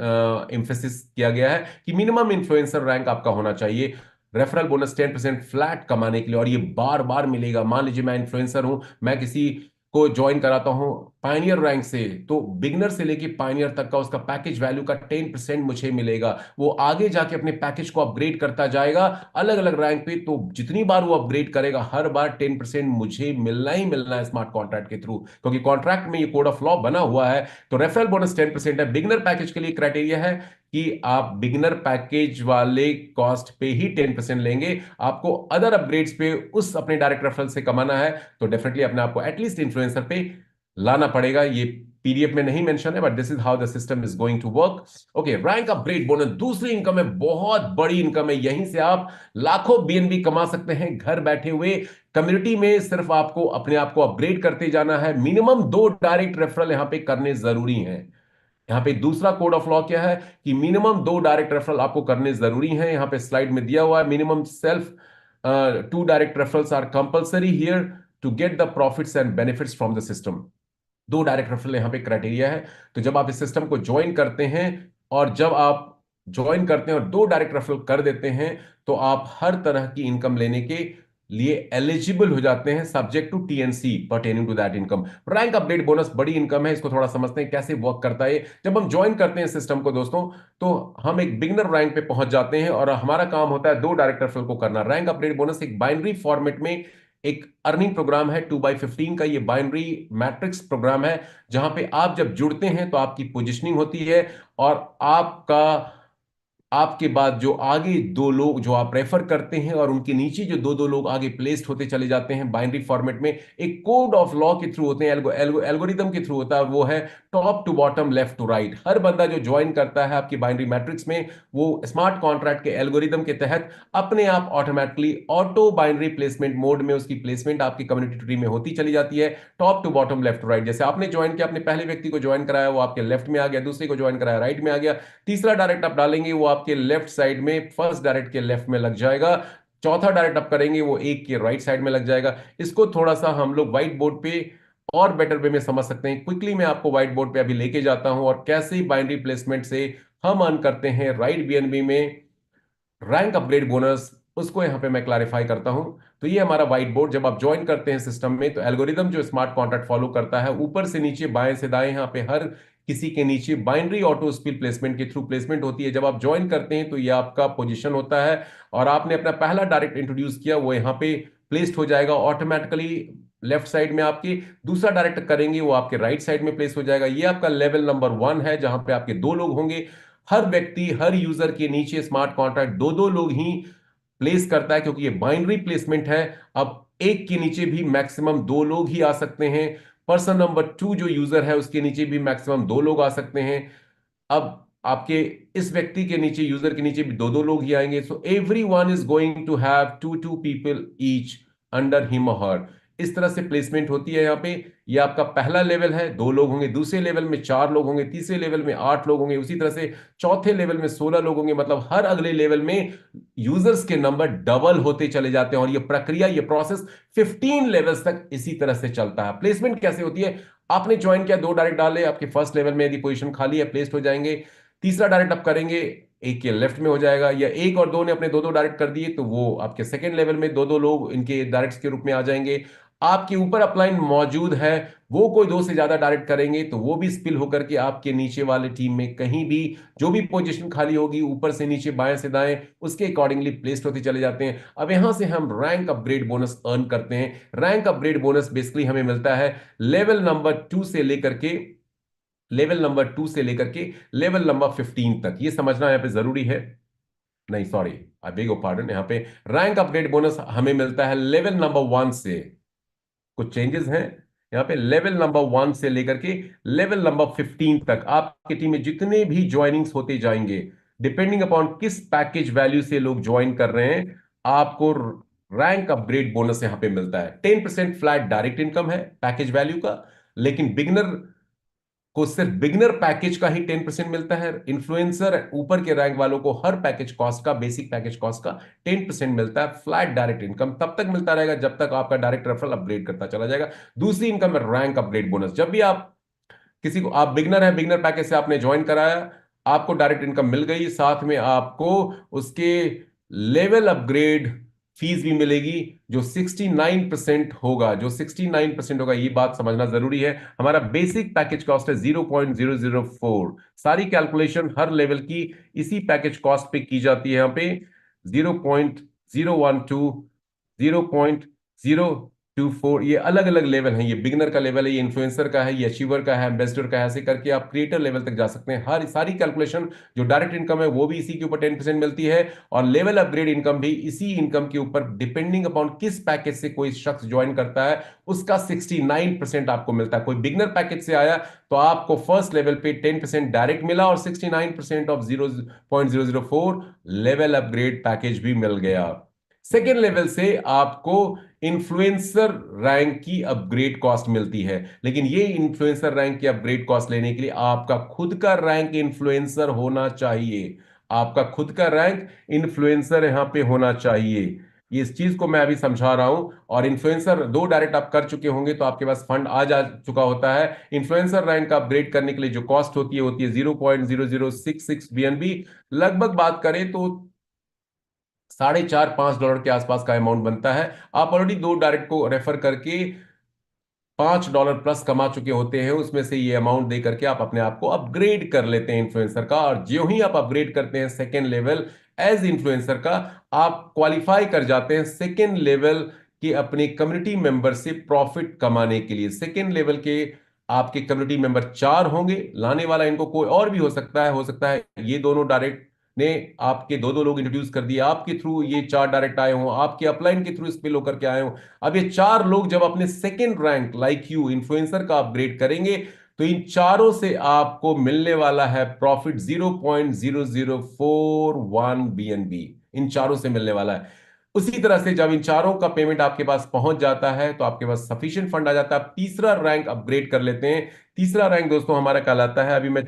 एम्फेसिस किया गया है कि मिनिमम इन्फ्लुएंसर रैंक आपका होना चाहिए रेफरल बोनस 10% फ्लैट कमाने के लिए, और ये बार बार मिलेगा। मान लीजिए मैं इन्फ्लुएंसर हूं, मैं किसी को ज्वाइन कराता हूं पायनियर रैंक से, तो बिगनर से लेके पायनियर तक का उसका पैकेज वैल्यू का 10% मुझे मिलेगा। वो आगे जाके अपने पैकेज को अपग्रेड करता जाएगा अलग अलग रैंक पे, तो जितनी बार वो अपग्रेड करेगा हर बार 10% मुझे मिलना ही मिलना है स्मार्ट कॉन्ट्रैक्ट के थ्रू, क्योंकि कॉन्ट्रैक्ट में ये कोड ऑफ लॉ बना हुआ है। तो रेफरल बोनस 10% है। बिगनर पैकेज के लिए क्राइटेरिया है कि आप बिगनर पैकेज वाले कॉस्ट पे ही 10% लेंगे। आपको अदर अपग्रेड्स पे उस अपने डायरेक्ट रेफरल से कमाना है तो डेफिनेटली अपने आपको एटलीस्ट इन्फ्लुएंसर पे लाना पड़ेगा। ये पीडीएफ में नहीं मेंशन है, but this is how the system is going to work. Okay, rank upgrade bonus दूसरी इनकम है, बहुत बड़ी इनकम है। यहीं से आप लाखों बीएनबी कमा सकते हैं घर बैठे हुए। कम्युनिटी में सिर्फ आपको अपने आप को अपग्रेड करते जाना है। मिनिमम 2 डायरेक्ट रेफरल यहां पे करने जरूरी हैं। यहां पे दूसरा कोड ऑफ लॉ क्या है कि मिनिमम 2 डायरेक्ट रेफरल आपको करने जरूरी है। यहां पे स्लाइड में दिया हुआ है, minimum self 2 direct referrals are compulsory here to get the profits and benefits from the system. 2 direct referral यहां पे क्राइटेरिया है। तो जब आप इस सिस्टम को ज्वाइन करते हैं, और जब आप ज्वाइन करते हैं और 2 डायरेक्ट रेफरल कर देते हैं, तो आप हर तरह की इनकम लेने के लिए एलिजिबल हो जाते हैं, subject to TNC pertaining to that income. Rank update bonus बड़ी इनकम है, इसको थोड़ा समझते हैं कैसे वर्क करता है। जब हम ज्वाइन करते हैं सिस्टम को दोस्तों, तो हम एक बिगनर रैंक पे पहुंच जाते हैं और हमारा काम होता है 2 डायरेक्ट रेफरल को करना। रैंक अपडेट बोनस एक बाइनरी फॉर्मेट में एक अर्निंग प्रोग्राम है 2/15 का। ये बाइनरी मैट्रिक्स प्रोग्राम है जहां पे आप जब जुड़ते हैं तो आपकी पोजिशनिंग होती है, और आपका आपके बाद जो आगे 2 लोग जो आप रेफर करते हैं और उनके नीचे जो 2-2 लोग आगे प्लेस्ड होते चले जाते हैं बाइनरी फॉर्मेट में, एक कोड ऑफ लॉ के थ्रू होते हैं, एल्गोरिदम के थ्रू होता है। वो है top to bottom, left to right. हर बंदा जो ज्वाइन करता है आपकी बाइनरी मैट्रिक्स में, वो स्मार्ट कॉन्ट्रैक्ट के एल्गोरिदम के तहत अपने आप automatically auto binary placement mode में उसकी प्लेसमेंट आपकी कम्युनिटी ट्री में होती चली जाती है, top to bottom, left to right. जैसे आपने ज्वाइन किया, अपने पहले व्यक्ति को ज्वाइन कराया, वो आपके लेफ्ट में आ गया, दूसरे को ज्वाइन कराया राइट में आ गया, तीसरा डायरेक्ट आप डालेंगे वो आपके लेफ्ट साइड में, फर्स्ट डायरेक्ट के लेफ्ट में लग जाएगा, चौथा डायरेक्ट आप करेंगे वो एक के राइट साइड में लग जाएगा। इसको थोड़ा सा हम लोग व्हाइट बोर्ड पे और बेटर वे में समझ सकते हैं। क्विकली मैं आपको व्हाइट बोर्ड पे अभी लेके जाता हूं और कैसे बाइनरी प्लेसमेंट से हम अर्न करते हैं राइट बीएनबी में रैंक अपग्रेड बोनस, उसको यहां पे मैं क्लैरिफाई करता हूं। तो ये हमारा व्हाइट बोर्ड। जब आप ज्वाइन करते हैं सिस्टम में, तो एल्गोरिदम जो स्मार्ट कॉन्ट्रैक्ट फॉलो करता है, ऊपर से नीचे, बाएं से दाएं, यहां पे हर किसी के नीचे बाइनरी ऑटो स्पीड प्लेसमेंट के थ्रू प्लेसमेंट होती है। जब आप ज्वाइन करते हैं तो ये आपका पोजीशन होता है, और आपने अपना पहला डायरेक्ट इंट्रोड्यूस किया, वो यहां पे प्लेस्ड हो जाएगा ऑटोमेटिकली लेफ्ट साइड में आपकी। दूसरा डायरेक्ट करेंगे वो आपके राइट साइड में प्लेस हो जाएगा। ये आपका लेवल नंबर 1 है, जहां पे आपके 2 लोग होंगे। हर व्यक्ति, हर यूजर के नीचे स्मार्ट कॉन्ट्रैक्ट 2-2 लोग ही प्लेस करता है, क्योंकि ये बाइनरी प्लेसमेंट है। अब एक के नीचे भी मैक्सिमम 2 लोग ही आ सकते हैं। पर्सन नंबर 2 जो यूजर है, उसके नीचे भी मैक्सिमम 2 लोग आ सकते हैं। अब आपके इस व्यक्ति के नीचे, यूजर के नीचे भी 2-2 लोग ही आएंगे। So every one is going to have 2-2 people each under him और हर। इस तरह से प्लेसमेंट होती है यहाँ पे। ये आपका पहला लेवल है, 2 लोग होंगे। दूसरे लेवल में 4 लोग होंगे। तीसरे लेवल में 8 लोग होंगे। उसी तरह से चौथे लेवल में 16 लोग होंगे। मतलब हर अगले लेवल में यूजर्स के नंबर डबल होते चले जाते हैं, और ये प्रक्रिया, ये प्रोसेस 15 लेवल्स तक इसी तरह से चलता है। प्लेसमेंट कैसे होती है? आपने ज्वाइन किया, 2 डायरेक्ट डाले, आपके फर्स्ट लेवल में यदि पोजीशन खाली है, प्लेस्ड हो जाएंगे। तीसरा डायरेक्ट आप करेंगे, एक के लेफ्ट में हो जाएगा, या 1 और 2 ने अपने 2-2 डायरेक्ट कर दिए, तो वो आपके सेकंड लेवल में 2-2 लोग इनके डायरेक्ट्स के रूप में आ जाएंगे। आपके ऊपर अपलाइन मौजूद है, वो कोई 2 से ज्यादा डायरेक्ट करेंगे तो वो भी स्पिल होकर के आपके नीचे वाले टीम में कहीं भी जो भी पोजीशन खाली होगी, ऊपर से नीचे, बाएं से दाएं, उसके अकॉर्डिंगली प्लेस्ड होते चले जाते हैं। अब यहां से हम रैंक अपग्रेड बोनस अर्न करते हैं। रैंक अपग्रेड बोनस बेसिकली हमें मिलता है लेवल नंबर 2 से लेकर के लेवल नंबर 15 तक। ये समझना यहां पे जरूरी है। नहीं, sorry, I beg your pardon. यहां पे रैंक अपग्रेड बोनस हमें मिलता है लेवल नंबर 1 से। कुछ चेंजेस हैं यहां पे। लेवल नंबर 1 से लेकर के लेवल नंबर 15 तक आपकी टीम में जितने भी ज्वाइनिंग्स होते जाएंगे, डिपेंडिंग अपॉन किस पैकेज वैल्यू से लोग ज्वाइन कर रहे हैं, आपको रैंक अपग्रेड बोनस यहां पे मिलता है। 10% फ्लैट डायरेक्ट इनकम है पैकेज वैल्यू का, लेकिन बिगनर को सिर्फ बिगनर पैकेज का ही 10% मिलता है। इन्फ्लुएंसर ऊपर के रैंक वालों को हर पैकेज कॉस्ट का, बेसिक पैकेज कॉस्ट का 10% मिलता है। फ्लैट डायरेक्ट इनकम तब तक मिलता रहेगा जब तक आपका डायरेक्ट रेफरल अपग्रेड करता चला जाएगा। दूसरी इनकम है रैंक अपग्रेड बोनस। जब भी आप किसी को, आप बिगनर है, बिगनर पैकेज से आपने ज्वाइन कराया, आपको डायरेक्ट इनकम मिल गई, साथ में आपको उसके लेवल अपग्रेड फीस भी मिलेगी जो 69% होगा। जो 69% होगा, ये बात समझना जरूरी है। हमारा बेसिक पैकेज कॉस्ट है 0.004। सारी कैलकुलेशन हर लेवल की इसी पैकेज कॉस्ट पे की जाती है। यहां पे 0.012, 0.024, ये अलग अलग लेवल हैं। ये बिगनर का लेवल है, ये इन्फ्लुएंसर का है, ये अचीवर का है, एम्बेसडर का है। ऐसे करके आप क्रिएटर लेवल तक जा सकते हैं। हर सारी कैलकुलेशन जो डायरेक्ट इनकम है वो भी इसी के ऊपर 10% मिलती है, और लेवल अपग्रेड इनकम भी इसी इनकम के ऊपर, डिपेंडिंग अपॉन किस पैकेज से कोई शख्स ज्वाइन करता है उसका 69% आपको मिलता है। कोई बिगनर पैकेज से आया तो आपको फर्स्ट लेवल पे 10% डायरेक्ट मिला, और 69% ऑफ 0.004 लेवल अपग्रेड पैकेज भी मिल गया। सेकेंड लेवल से आपको इन्फ्लुएंसर रैंक की अपग्रेड कॉस्ट मिलती है, लेकिन ये इन्फ्लुएंसर रैंक की अपग्रेड कॉस्ट लेने के लिए आपका खुद का रैंक इन्फ्लुएंसर होना चाहिए। आपका खुद का रैंक इन्फ्लुएंसर यहां पे होना चाहिए। ये इस चीज को मैं अभी समझा रहा हूं। और इन्फ्लुएंसर दो डायरेक्ट आप कर चुके होंगे तो आपके पास फंड आ जा चुका होता है। इन्फ्लुएंसर रैंक का अपग्रेड करने के लिए जो कॉस्ट होती है 0.0066 BNB। लगभग बात करें तो $4.5-5 के आसपास का अमाउंट बनता है। आप ऑलरेडी दो डायरेक्ट को रेफर करके $5 प्लस कमा चुके होते हैं, उसमें से ये अमाउंट दे करके आप अपने आप को अपग्रेड कर लेते हैं इन्फ्लुएंसर का। और जो ही आप अपग्रेड करते हैं सेकेंड लेवल एज इन्फ्लुएंसर का, आप क्वालिफाई कर जाते हैं सेकेंड लेवल के अपने कम्युनिटी मेंबर से प्रॉफिट कमाने के लिए। सेकेंड लेवल के आपके कम्युनिटी मेंबर 4 होंगे, लाने वाला इनको कोई और भी हो सकता है। हो सकता है ये दोनों डायरेक्ट ने आपके दो दो लोग इंट्रोड्यूस कर दिए, आपके थ्रू ये 4 डायरेक्ट आए हों, आपके अपलाइन के थ्रू इस पे लोग करके आए हों। अब ये 4 लोग जब अपने second rank like you influencer का अपग्रेड करेंगे तो इन चारों से आपको मिलने वाला है प्रॉफिट 0.0041 BNB। इन चारों से मिलने वाला है। उसी तरह से जब इन चारों का पेमेंट आपके पास पहुंच जाता है तो आपके पास सफिशिएंट फंड आ जाता है। आप तीसरा रैंक अपग्रेड कर लेते हैं। तीसरा रैंक दोस्तों हमारा कहलाता है, अभी मैं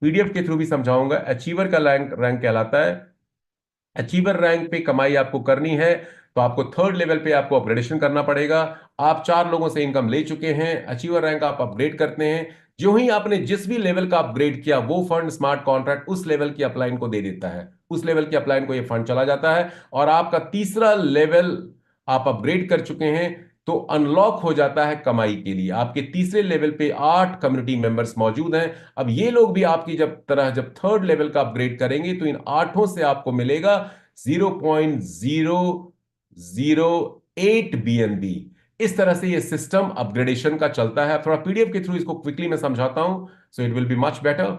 पीडीएफ के थ्रू भी समझाऊंगा, अचीवर का रैंक रैंक कहलाता है। अचीवर रैंक पे कमाई आपको करनी है तो आपको थर्ड लेवल पे आपको अपग्रेडेशन करना पड़ेगा। आप 4 लोगों से इनकम ले चुके हैं, अचीवर रैंक आप अपग्रेड करते हैं। जो ही आपने जिस भी लेवल का अपग्रेड किया वो फंड स्मार्ट कॉन्ट्रैक्ट उस लेवल की अपलाइन को दे देता है। उस लेवल की अपलाइन को ये फंड चला जाता है, और आपका तीसरा लेवल आप अपग्रेड कर चुके हैं तो अनलॉक हो जाता है कमाई के लिए। आपके तीसरे लेवल पे 8 कम्युनिटी मेंबर्स मौजूद हैं। अब ये लोग भी आपकी जब थर्ड लेवल का अपग्रेड करेंगे तो इन 8 से आपको मिलेगा 0.008 BNB। इस तरह से ये सिस्टम अपग्रेडेशन का चलता है। थोड़ा पीडीएफ के थ्रू इसको क्विकली मैं समझाता हूं, so it will be much better.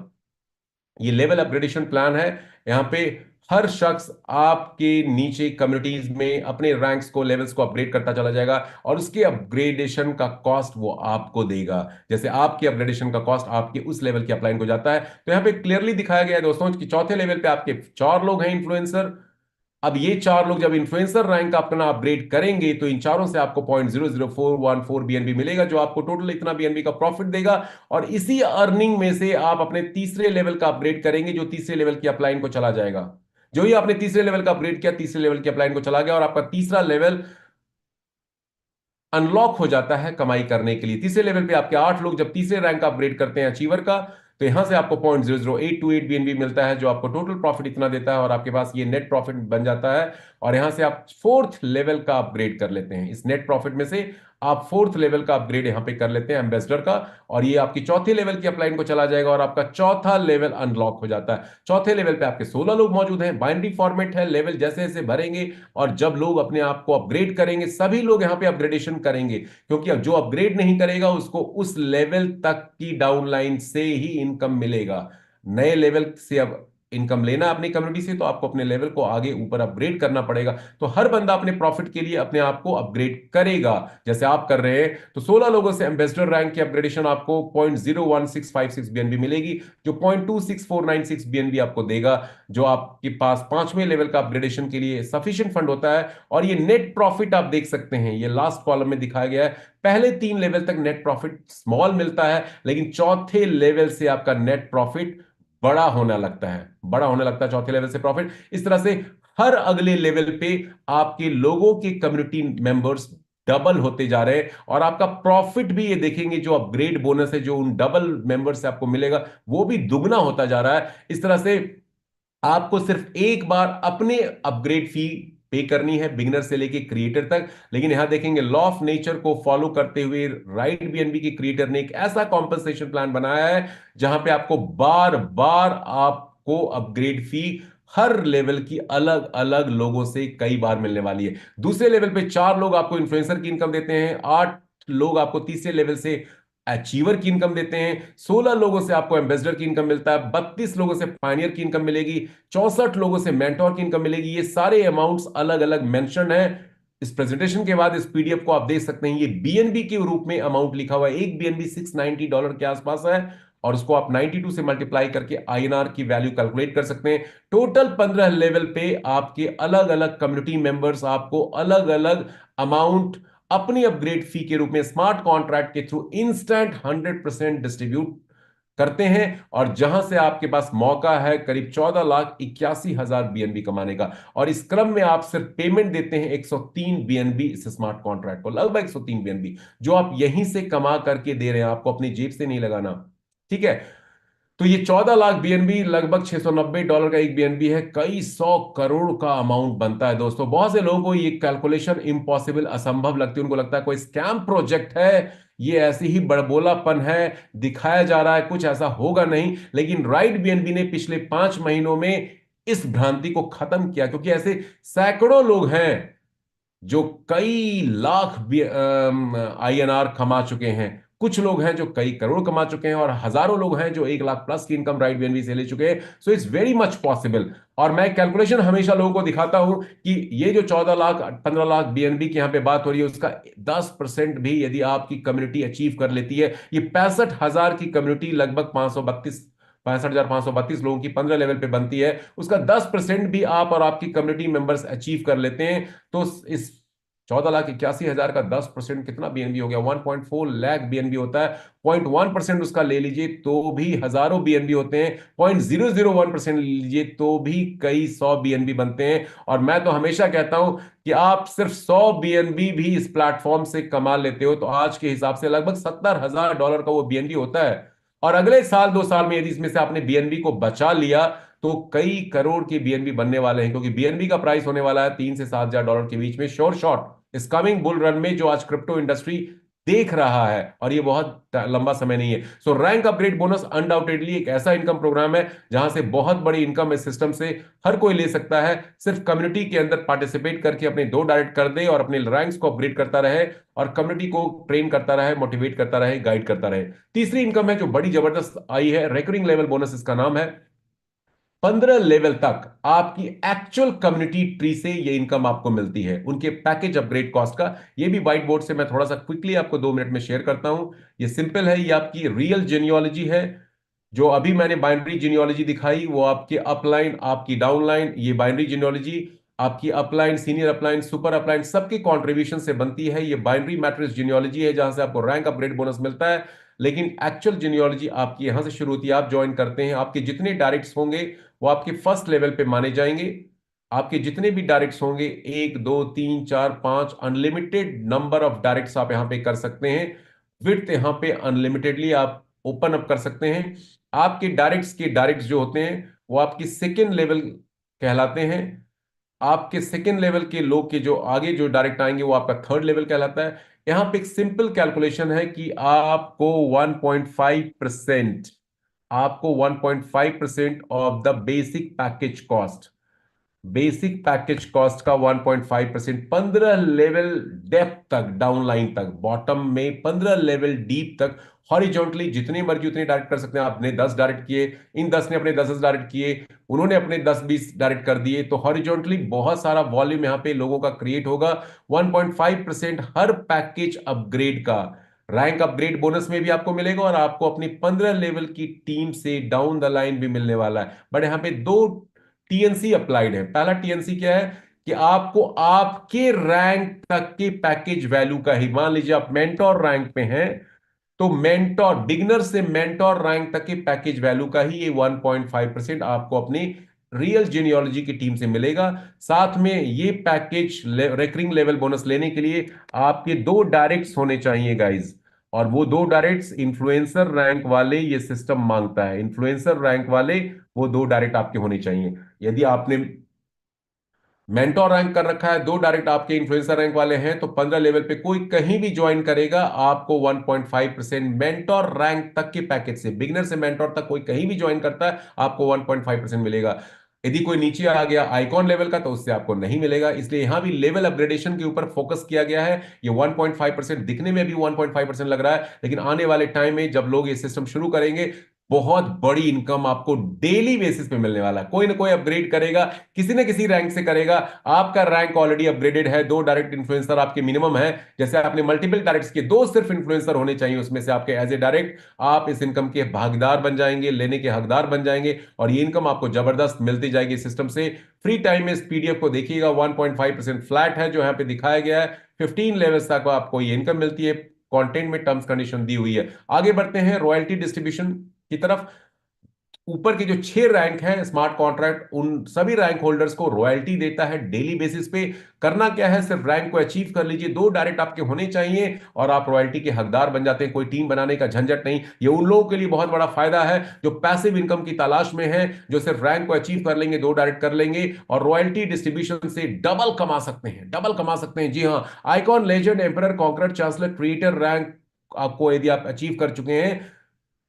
ये लेवल अपग्रेडेशन प्लान है। यहां पे हर शख्स आपके नीचे कम्युनिटीज में अपने रैंक्स को, लेवल्स को अपग्रेड करता चला जाएगा, और उसके अपग्रेडेशन का कॉस्ट वो आपको देगा। जैसे आपकी अपग्रेडेशन का कॉस्ट आपके उस लेवल की अपलाइन को जाता है। तो यहां पे क्लियरली दिखाया गया है दोस्तों कि चौथे लेवल पे आपके 4 लोग हैं इन्फ्लुएंसर। अब ये 4 लोग जब इन्फ्लुएंसर रैंक अपना अपग्रेड करेंगे तो इन चारों से आपको 0.00414 BNB मिलेगा, जो आपको टोटल इतना BNB का प्रॉफिट देगा। और इसी अर्निंग में से आप अपने तीसरे लेवल का अपग्रेड करेंगे, जो तीसरे लेवल की अपलाइन को चला जाएगा। जो ही आपने तीसरे लेवल का अपग्रेड किया, तीसरे लेवल की अपलाइन को चला गया, और आपका तीसरा लेवल अनलॉक हो जाता है कमाई करने के लिए। तीसरे लेवल पे आपके 8 लोग जब तीसरे रैंक का अपग्रेड करते हैं अचीवर का, तो यहां से आपको 0.00828 BNB मिलता है, जो आपको टोटल प्रॉफिट इतना देता है, और आपके पास ये नेट प्रॉफिट बन जाता है। और यहां से आप फोर्थ लेवल का अपग्रेड कर लेते हैं। इस नेट प्रॉफिट में से आप फोर्थ लेवल का अपग्रेड यहां पे कर लेते हैं एम्बेसडर का, और ये आपकी चौथे लेवल की अपलाइन को चला जाएगा, और आपका चौथा लेवल अनलॉक हो जाता है। चौथे लेवल पे आपके 16 लोग मौजूद हैं। बाइनरी फॉर्मेट है, लेवल जैसे जैसे भरेंगे और जब लोग अपने आप को अपग्रेड करेंगे, सभी लोग यहां पे अपग्रेडेशन करेंगे, क्योंकि अब जो अपग्रेड नहीं करेगा उसको उस लेवल तक की डाउनलाइन से ही इनकम मिलेगा। नए लेवल से अब इनकम लेना है अपनी कम्युनिटी से, तो आपको अपने लेवल को आगे ऊपर अपग्रेड करना पड़ेगा। तो हर बंदा अपने प्रॉफिट के लिए अपने आप को अपग्रेड करेगा, जैसे आप कर रहे हैं। तो 16 लोगों से एम्बेसडर रैंक की अपग्रेडेशन आपको 0.01656 बीएनबी मिलेगी, जो 0.26496 बीएनबी आपको देगा, जो आपके पास पांचवें लेवल का अपग्रेडेशन के लिए सफिशिएंट फंड होता है। और ये नेट प्रॉफिट आप देख सकते हैं, ये लास्ट कॉलम में दिखाया गया है। पहले 3 लेवल तक नेट प्रॉफिट स्मॉल मिलता है, लेकिन चौथे लेवल से आपका नेट प्रॉफिट बड़ा होने लगता है, बड़ा होने लगता है चौथे लेवल से प्रॉफिट। इस तरह से हर अगले लेवल पे आपके लोगों के कम्युनिटी मेंबर्स डबल होते जा रहे हैं, और आपका प्रॉफिट भी, ये देखेंगे जो अपग्रेड बोनस है जो उन डबल मेंबर्स से आपको मिलेगा, वो भी दुगना होता जा रहा है। इस तरह से आपको सिर्फ एक बार अपने अपग्रेड फी पे करनी है, बिगिनर से लेके क्रिएटर तक। लेकिन यहां देखेंगे लॉ ऑफ नेचर को फॉलो करते हुए राइट बीएनबी के क्रिएटर ने एक ऐसा कॉम्पनसेशन प्लान बनाया है जहां पे आपको बार बार आपको अपग्रेड फी हर लेवल की अलग अलग लोगों से कई बार मिलने वाली है। दूसरे लेवल पे 4 लोग आपको इन्फ्लुएंसर की इनकम देते हैं, 8 लोग आपको तीसरे लेवल से अचीवर की इनकम देते हैं, 16 लोगों से आपको एम्बेसडर की इनकम मिलता है, 32 लोगों से पायनियर की इनकम मिलेगी, 64 लोगों से मेंटोर की इनकम मिलेगी। ये सारे अमाउंट्स अलग अलग मेंशन है। इस प्रेजेंटेशन के बाद इस पीडीएफ को आप देख सकते हैं, ये बीएनबी के रूप में अमाउंट लिखा हुआ है। एक बीएनबी $690 के आसपास है, और उसको आप 92 से मल्टीप्लाई करके आईएनआर की वैल्यू कैलकुलेट कर सकते हैं। टोटल 15 लेवल पे आपके अलग अलग कम्युनिटी मेंबर्स आपको अलग अलग अमाउंट अपनी अपग्रेड फी के रूप में स्मार्ट कॉन्ट्रैक्ट के थ्रू इंस्टेंट 100% डिस्ट्रीब्यूट करते हैं, और जहां से आपके पास मौका है करीब 14,81,000 बीएनबी कमाने का। और इस क्रम में आप सिर्फ पेमेंट देते हैं 103 बीएनबी इस स्मार्ट कॉन्ट्रैक्ट को, लगभग 103 बीएनबी, जो आप यहीं से कमा करके दे रहे हैं, आपको अपनी जेब से नहीं लगाना। ठीक है, तो ये 14 लाख बीएनबी लगभग $690 का एक बीएनबी है, कई 100 करोड़ का अमाउंट बनता है दोस्तों। बहुत से लोगों को ये कैलकुलेशन इम्पॉसिबल, असंभव लगती है, उनको लगता है कोई स्कैम प्रोजेक्ट है, ये ऐसे ही बड़बोलापन है, दिखाया जा रहा है, कुछ ऐसा होगा नहीं। लेकिन राइट बीएनबी ने पिछले 5 महीनों में इस भ्रांति को खत्म किया, क्योंकि ऐसे सैकड़ों लोग हैं जो कई लाख आईएनआर कमा चुके हैं, कुछ लोग हैं जो कई करोड़ कमा चुके हैं, और हजारों लोग हैं जो 1 लाख प्लस की इनकम राइट बीएनबी से ले चुके हैं। So it's very much possible. और मैं कैलकुलेशन हमेशा लोगों को दिखाता हूं कि ये जो 14 लाख 15 लाख बीएनबी की यहां पे बात हो रही है, उसका 10% भी यदि आपकी कम्युनिटी अचीव कर लेती है, ये 65,000 की कम्युनिटी लगभग 65,532 लोगों की 15 लेवल पे बनती है, उसका 10% भी आप और आपकी कम्युनिटी मेंबर्स अचीव कर लेते हैं, तो इस 14,81,000 का 10% कितना बीएनबी हो गया? 1.4 लाख बीएनबी होता है। 0.1% उसका ले लीजिए तो भी हजारों बीएनबी होते हैं, 0.001% ले लीजिए तो भी कई 100 बीएनबी बनते हैं। और मैं तो हमेशा कहता हूं कि आप सिर्फ 100 बीएनबी भी इस प्लेटफॉर्म से कमा लेते हो तो आज के हिसाब से लगभग $70,000 का वो बीएनबी होता है। और अगले साल 2 साल में यदि इसमें से आपने बीएनबी को बचा लिया तो कई करोड़ के बीएनबी बनने वाले हैं, क्योंकि बीएनबी का प्राइस होने वाला है $3,000 से $7,000 के बीच में श्योर शॉट इस कमिंग बुल रन में, जो आज क्रिप्टो इंडस्ट्री देख रहा है, और ये बहुत लंबा समय नहीं है। सो रैंक अपग्रेड बोनस अनडाउटेडली एक ऐसा इनकम प्रोग्राम है जहां से बहुत बड़ी इनकम इस सिस्टम से हर कोई ले सकता है, सिर्फ कम्युनिटी के अंदर पार्टिसिपेट करके अपने दो डायरेक्ट कर दे और अपने रैंक्स को अपग्रेड करता रहे, और कम्युनिटी को ट्रेन करता रहे, मोटिवेट करता रहे, गाइड करता रहे। तीसरी इनकम है जो बड़ी जबरदस्त आई है, रिकरिंग लेवल बोनस इसका नाम है। 15 लेवल तक आपकी एक्चुअल कम्युनिटी ट्री से ये इनकम आपको मिलती है, उनके पैकेज अपग्रेड कॉस्ट का। ये भी व्हाइट बोर्ड से मैं थोड़ा सा क्विकली आपको 2 मिनट में शेयर करता हूं। ये सिंपल है, ये आपकी रियल जेनियोलॉजी है। जो अभी मैंने बाइनरी जीनियोलॉजी दिखाई वो आपके अपलाइन, आपकी डाउनलाइन, ये बाइनरी जीनियोलॉजी आपकी upline, senior upline, super upline सबके कंट्रीब्यूशन से बनती है। ये बाइनरी मैट्रिक्स जीनियोलॉजी है जहां से आपको रैंक अपग्रेड बोनस मिलता है। लेकिन एक्चुअल जीनियोलॉजी आपकी यहां से शुरू होती है, आप ज्वाइन करते हैं, आपके जितने डायरेक्ट्स होंगे वो आपके फर्स्ट लेवल पे माने जाएंगे। आपके जितने भी डायरेक्ट्स होंगे, 1 2 3 4 5 अनलिमिटेड नंबर ऑफ डायरेक्ट्स आप यहां पे कर सकते हैं। विड्थ यहां पे अनलिमिटेडली आप ओपन अप कर सकते हैं। आपके डायरेक्ट्स के डायरेक्ट्स जो होते हैं वो आपकी सेकेंड लेवल कहलाते हैं। आपके सेकेंड लेवल के लोग के जो आगे जो डायरेक्ट आएंगे वो आपका थर्ड लेवल कहलाता है। यहां पे एक सिंपल कैलकुलेशन है कि आपको 1.5%, आपको 1.5% of the basic package cost, basic package cost का 1.5%, 15 लेवल डेप्थ तक, डाउनलाइन तक, बॉटम में 15 लेवल डीप तक हॉरिजॉन्टली जितने मर्जी उतने डायरेक्ट कर सकते हैं। आपने 10 डायरेक्ट किए, इन 10 ने अपने 10 डायरेक्ट किए, उन्होंने अपने 10-20 डायरेक्ट कर दिए, तो हॉरिजॉन्टली बहुत सारा वॉल्यूम यहाँ पे लोगों का क्रिएट होगा। 1.5% हर पैकेज अपग्रेड का रैंक अपग्रेड बोनस में भी आपको मिलेगा, और आपको अपनी 15 लेवल की टीम से डाउन द लाइन भी मिलने वाला है। बट यहाँ पे दो टीएनसी अप्लाइड है। पहला टीएनसी क्या है कि आपको आपके रैंक तक के पैकेज वैल्यू का ही, मान लीजिए आप मेंटोर रैंक पे हैं, तो मेंटोर बिगनर से मेंटोर रैंक तक के पैकेज वैल्यू का ही ये 1.5% आपको अपनी रियल जीनियोलॉजी की टीम से मिलेगा। साथ में ये पैकेज रेकरिंग लेवल बोनस लेने के लिए आपके दो डायरेक्ट्स होने चाहिए गाइज, और वो दो डायरेक्ट्स इन्फ्लुएंसर रैंक वाले ये सिस्टम मांगता है। इन्फ्लुएंसर रैंक वाले वो दो डायरेक्ट आपके होने चाहिए। यदि आपने मेंटोर रैंक कर रखा है, दो डायरेक्ट आपके इन्फ्लुएंसर रैंक वाले हैं, तो 15 लेवल पे कोई कहीं भी ज्वाइन करेगा आपको 1.5% मेंटोर रैंक तक के पैकेज से, बिगनर से मेंटोर तक कोई कहीं भी ज्वाइन करता है आपको 1.5% मिलेगा। यदि कोई नीचे आ गया आइकॉन लेवल का तो उससे आपको नहीं मिलेगा। इसलिए यहां भी लेवल अपग्रेडेशन के ऊपर फोकस किया गया है। ये 1.5% दिखने में भी 1.5% लग रहा है, लेकिन आने वाले टाइम में जब लोग ये सिस्टम शुरू करेंगे, बहुत बड़ी इनकम आपको डेली बेसिस पे मिलने वाला है। कोई ना कोई अपग्रेड करेगा, किसी न किसी रैंक से करेगा। आपका रैंक ऑलरेडी अपग्रेडेड है, दो डायरेक्ट इन्फ्लुएंसर आपके मिनिमम है। जैसे आपने मल्टीपल डायरेक्ट्स के, दो सिर्फ इन्फ्लुएंसर होने चाहिए उसमें से आपके एज ए डायरेक्ट, आप इस इनकम के भागीदार बन जाएंगे, लेने के हकदार बन जाएंगे, और ये इनकम आपको जबरदस्त मिलती जाएगी सिस्टम से। फ्री टाइम में इस पीडीएफ को देखिएगा, 1.5% फ्लैट है जो यहाँ पे दिखाया गया है। 15 लेवल्स तक आपको ये इनकम मिलती है। कंटेंट में टर्म्स कंडीशन दी हुई है। आगे बढ़ते हैं रॉयल्टी डिस्ट्रीब्यूशन की तरफ। ऊपर के जो 6 रैंक हैं स्मार्ट कॉन्ट्रैक्ट, उन सभी रैंक होल्डर्स को रॉयल्टी देता है डेली बेसिस पे। करना क्या है, सिर्फ रैंक को अचीव कर लीजिए, दो डायरेक्ट आपके होने चाहिए और आप रॉयल्टी के हकदार बन जाते हैं। कोई टीम बनाने का झंझट नहीं। ये उन लोगों के लिए बहुत बड़ा फायदा है जो पैसिव इनकम की तलाश में है, जो सिर्फ रैंक को अचीव कर लेंगे, दो डायरेक्ट कर लेंगे और रॉयल्टी डिस्ट्रीब्यूशन से डबल कमा सकते हैं, डबल कमा सकते हैं। जी हाँ, icon, legend, emperor, conqueror, chancellor, creator rank आपको यदि आप अचीव कर चुके हैं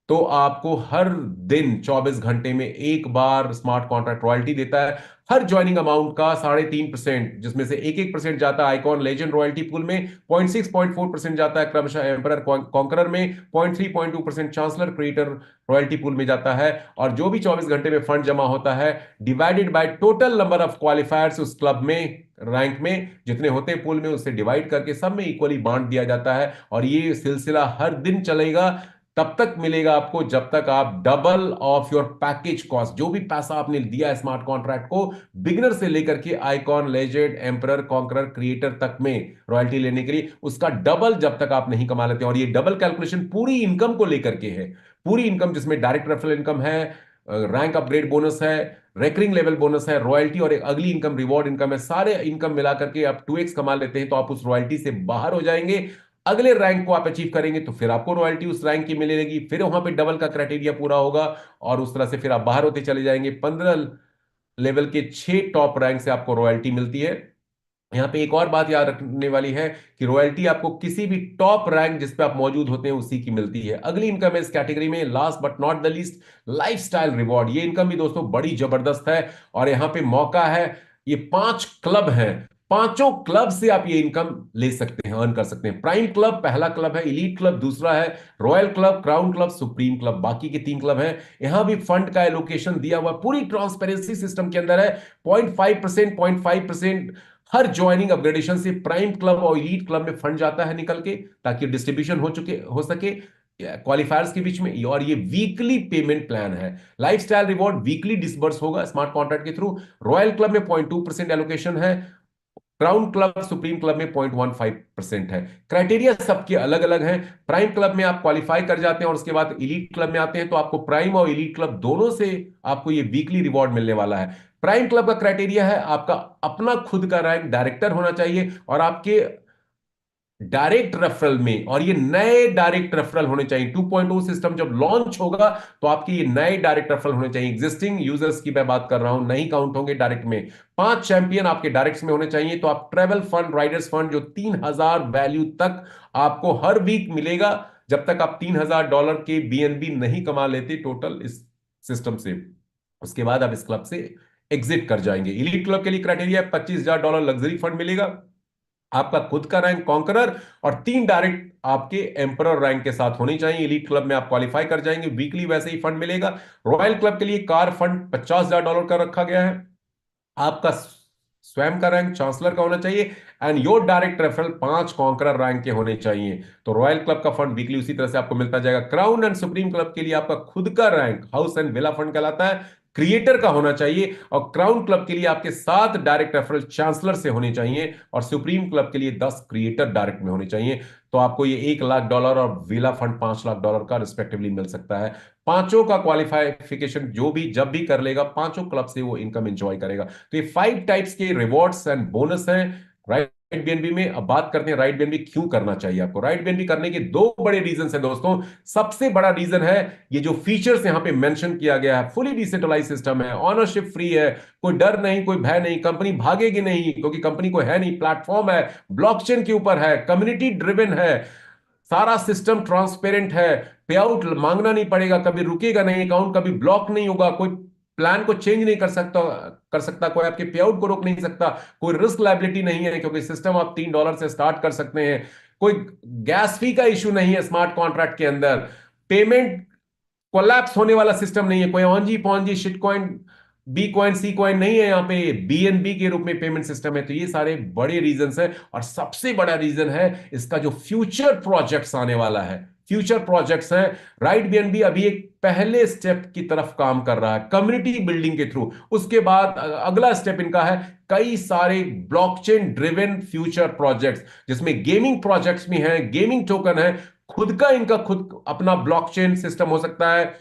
तो आपको हर दिन 24 घंटे में एक बार स्मार्ट कॉन्ट्रैक्ट रॉयल्टी देता है। हर ज्वाइनिंग अमाउंट का 3.5%, जिसमें से 1% जाता है आइकॉन लेजेंड रॉयल्टी पूल में, 0.6-0.4% जाता है क्रमशः एम्परर कॉन्करर में, 0.3-0.2% चांसलर क्रिएटर रॉयल्टी पूल में जाता है। और जो भी 24 घंटे में फंड जमा होता है, divided by total number of क्वालिफायर्स उस क्लब में, रैंक में जितने होते हैं पूल में, उससे डिवाइड करके सब में इक्वली बांट दिया जाता है। और ये सिलसिला हर दिन चलेगा, तब तक मिलेगा आपको जब तक आप double of your package cost, जो भी पैसा आपने दिया है स्मार्ट कॉन्ट्रैक्ट को, बिगनर से लेकर के icon, legend, emperor, conqueror, creator तक में रॉयल्टी लेने के लिए, उसका डबल जब तक आप नहीं कमा लेते। और ये डबल कैलकुलेशन पूरी इनकम को लेकर के है। पूरी इनकम जिसमें डायरेक्ट रेफरल इनकम है, रैंक अपग्रेड बोनस है, रेकरिंग लेवल बोनस है, रॉयल्टी और एक अगली इनकम रिवॉर्ड इनकम है, सारे इनकम मिलाकर के आप 2x कमा लेते हैं तो आप उस रॉयल्टी से बाहर हो जाएंगे। अगले रैंक को आप अचीव करेंगे तो फिर आपको रॉयल्टी उस रैंक की मिलेगी, फिर वहां पे डबल का क्राइटेरिया पूरा होगा और उस तरह से फिर आप बाहर होते चले जाएंगे। 15 लेवल के 6 टॉप रैंक से आपको रॉयल्टी मिलती है। यहां पे एक और बात याद रखने वाली है कि रॉयल्टी आपको किसी भी टॉप रैंक जिस पे आप मौजूद होते हैं उसी की मिलती है। अगली इनकम है इस कैटेगरी में, last but not the least, lifestyle reward. ये इनकम भी दोस्तों बड़ी जबरदस्त है और यहां पे मौका है, ये 5 क्लब हैं, पांचों क्लब से आप ये इनकम ले सकते हैं, अर्न कर सकते हैं। प्राइम क्लब पहला क्लब है, इलीट क्लब दूसरा है, royal club, crown club, supreme club बाकी के 3 क्लब हैं। यहां भी फंड का एलोकेशन दिया हुआ पूरी ट्रांसपेरेंसी सिस्टम के अंदर है। 0.5% हर ज्वाइनिंग अपग्रेडेशन से प्राइम क्लब और इलीट क्लब में फंड जाता है निकल के, ताकि डिस्ट्रीब्यूशन हो सके क्वालिफायर्स के बीच में। और ये वीकली पेमेंट प्लान है। लाइफस्टाइल रिवॉर्ड वीकली डिसबर्स होगा स्मार्ट कॉन्ट्रैक्ट के थ्रू। रॉयल क्लब में 0.2% एलोकेशन है, क्राउन क्लब, सुप्रीम क्लब में 0.15% है। क्राइटेरिया सबके अलग अलग हैं। प्राइम क्लब में आप क्वालिफाई कर जाते हैं और उसके बाद इलीट क्लब में आते हैं तो आपको प्राइम और इलीट क्लब दोनों से आपको ये वीकली रिवॉर्ड मिलने वाला है। प्राइम क्लब का क्राइटेरिया है आपका अपना खुद का रैंक डायरेक्टर होना चाहिए और आपके डायरेक्ट रेफरल में, और ये नए डायरेक्ट रेफरल होने चाहिए। 2.0 सिस्टम जब लॉन्च होगा तो आपके ये नए डायरेक्ट रेफरल होने चाहिए। एग्जिस्टिंग यूजर्स की मैं बात कर रहा हूं, नहीं काउंट होंगे डायरेक्ट में। 5 चैंपियन आपके डायरेक्ट्स में होने चाहिए तो आप ट्रेवल फंड, राइडर्स फंड जो 3,000 वैल्यू तक आपको हर वीक मिलेगा, जब तक आप $3,000 के बीएनबी नहीं कमा लेते टोटल इस सिस्टम से, उसके बाद आप इस क्लब से एग्जिट कर जाएंगे। इलीट क्लब के लिए क्राइटेरिया $25,000 लग्जरी फंड मिलेगा, आपका खुद का रैंक कॉन्करर और 3 डायरेक्ट आपके एम्परर रैंक के साथ होनी चाहिए। एलीट क्लब में आप क्वालिफाई कर जाएंगे, वीकली वैसे ही फंड मिलेगा। रॉयल क्लब के लिए कार फंड $50,000 का रखा गया है। आपका स्वयं का रैंक चांसलर का होना चाहिए and your direct referral 5 conqueror rank के होने चाहिए। तो रॉयल क्लब का फंड वीकली उसी तरह से आपको मिलता जाएगा। क्राउन एंड सुप्रीम क्लब के लिए आपका खुद का rank house and villa fund कहलाता है, क्रिएटर का होना चाहिए। और क्राउन क्लब के लिए आपके 7 डायरेक्ट रेफरल चांसलर से होने चाहिए और सुप्रीम क्लब के लिए 10 क्रिएटर डायरेक्ट में होने चाहिए। तो आपको ये $1,00,000 और विला फंड $5,00,000 का रिस्पेक्टिवली मिल सकता है। पांचों का क्वालिफिकेशन जो भी जब भी कर लेगा, पांचों क्लब से वो इनकम एंजॉय करेगा। तो ये 5 टाइप्स के रिवॉर्ड्स एंड बोनस हैं राइट बीएनबी में। अब बात करते हैं राइट बीएनबी क्यों करना चाहिए आपको। राइट बीएनबी करने के 2 बड़े रीजन हैं दोस्तों। सबसे बड़ा रीजन है ये जो फीचर्स यहां पे मेंशन किया गया है, फुली डिसेंट्रलाइज सिस्टम है, ऑनरशिप फ्री है, कोई डर नहीं, कोई भय नहीं, कंपनी भागेगी नहीं क्योंकि कंपनी को है नहीं, प्लेटफॉर्म है, ब्लॉकचेन के ऊपर है, कम्युनिटी ड्रिवन है, सारा सिस्टम ट्रांसपेरेंट है, पे आउट मांगना नहीं पड़ेगा, कभी रुकेगा नहीं, अकाउंट कभी ब्लॉक नहीं होगा, कोई प्लान को चेंज नहीं कर सकता, कोई आपके पे आउट को रोक नहीं सकता, कोई रिस्क लाइबिलिटी नहीं है क्योंकि सिस्टम आप $3 से स्टार्ट कर सकते हैं, कोई गैस फी का इश्यू नहीं है स्मार्ट कॉन्ट्रैक्ट के अंदर, पेमेंट कोलैप्स होने वाला सिस्टम नहीं है, कोई ऑनजी Ponzi shit coin B coin C coin नहीं है, यहां पे बीएनबी के रूप में पेमेंट सिस्टम है। तो ये सारे बड़े रीजंस हैं और सबसे बड़ा रीजन है इसका जो फ्यूचर प्रोजेक्ट्स आने वाला है। फ्यूचर प्रोजेक्ट्स हैं। राइट बीएनबी अभी एक पहले स्टेप की तरफ काम कर रहा है कम्युनिटी बिल्डिंग के थ्रू। उसके बाद अगला स्टेप इनका है कई सारे ब्लॉकचेन ड्रिवन फ्यूचर प्रोजेक्ट्स, जिसमें गेमिंग प्रोजेक्ट्स भी हैं, गेमिंग टोकन है, खुद का इनका खुद अपना ब्लॉकचेन सिस्टम हो सकता है,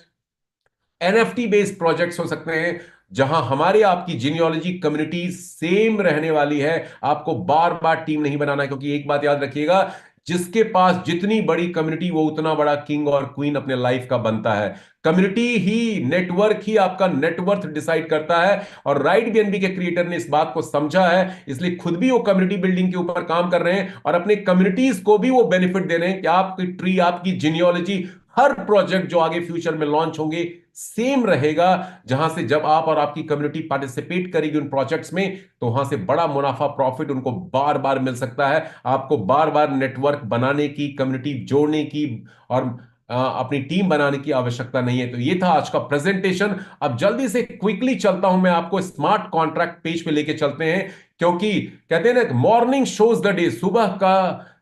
एनएफटी बेस्ड प्रोजेक्ट्स हो सकते हैं जहां हमारे आपकी जीनियोलॉजी कम्युनिटी सेम रहने वाली है। आपको बार बार टीम नहीं बनाना है क्योंकि एक बात याद रखिएगा, जिसके पास जितनी बड़ी कम्युनिटी वो उतना बड़ा किंग और क्वीन अपने लाइफ का बनता है। कम्युनिटी ही, नेटवर्क ही आपका नेटवर्थ डिसाइड करता है और राइट बीएनबी के क्रिएटर ने इस बात को समझा है, इसलिए खुद भी वो कम्युनिटी बिल्डिंग के ऊपर काम कर रहे हैं और अपने कम्युनिटीज को भी वो बेनिफिट दे रहे हैं कि आपकी ट्री, आपकी जीनियोलॉजी, हर प्रोजेक्ट जो आगे फ्यूचर में लॉन्च होंगे सेम रहेगा, जहां से जब आप और आपकी कम्युनिटी पार्टिसिपेट करेगी उन प्रोजेक्ट्स में तो वहां से बड़ा मुनाफा प्रॉफिट उनको बार बार मिल सकता है। आपको बार बार नेटवर्क बनाने की, कम्युनिटी जोड़ने की और अपनी टीम बनाने की आवश्यकता नहीं है। तो ये था आज का प्रेजेंटेशन। अब जल्दी से क्विकली चलता हूं, मैं आपको स्मार्ट कॉन्ट्रैक्ट पेज पे लेके चलते हैं क्योंकि कहते हैं ना मॉर्निंग शोज द डे, सुबह का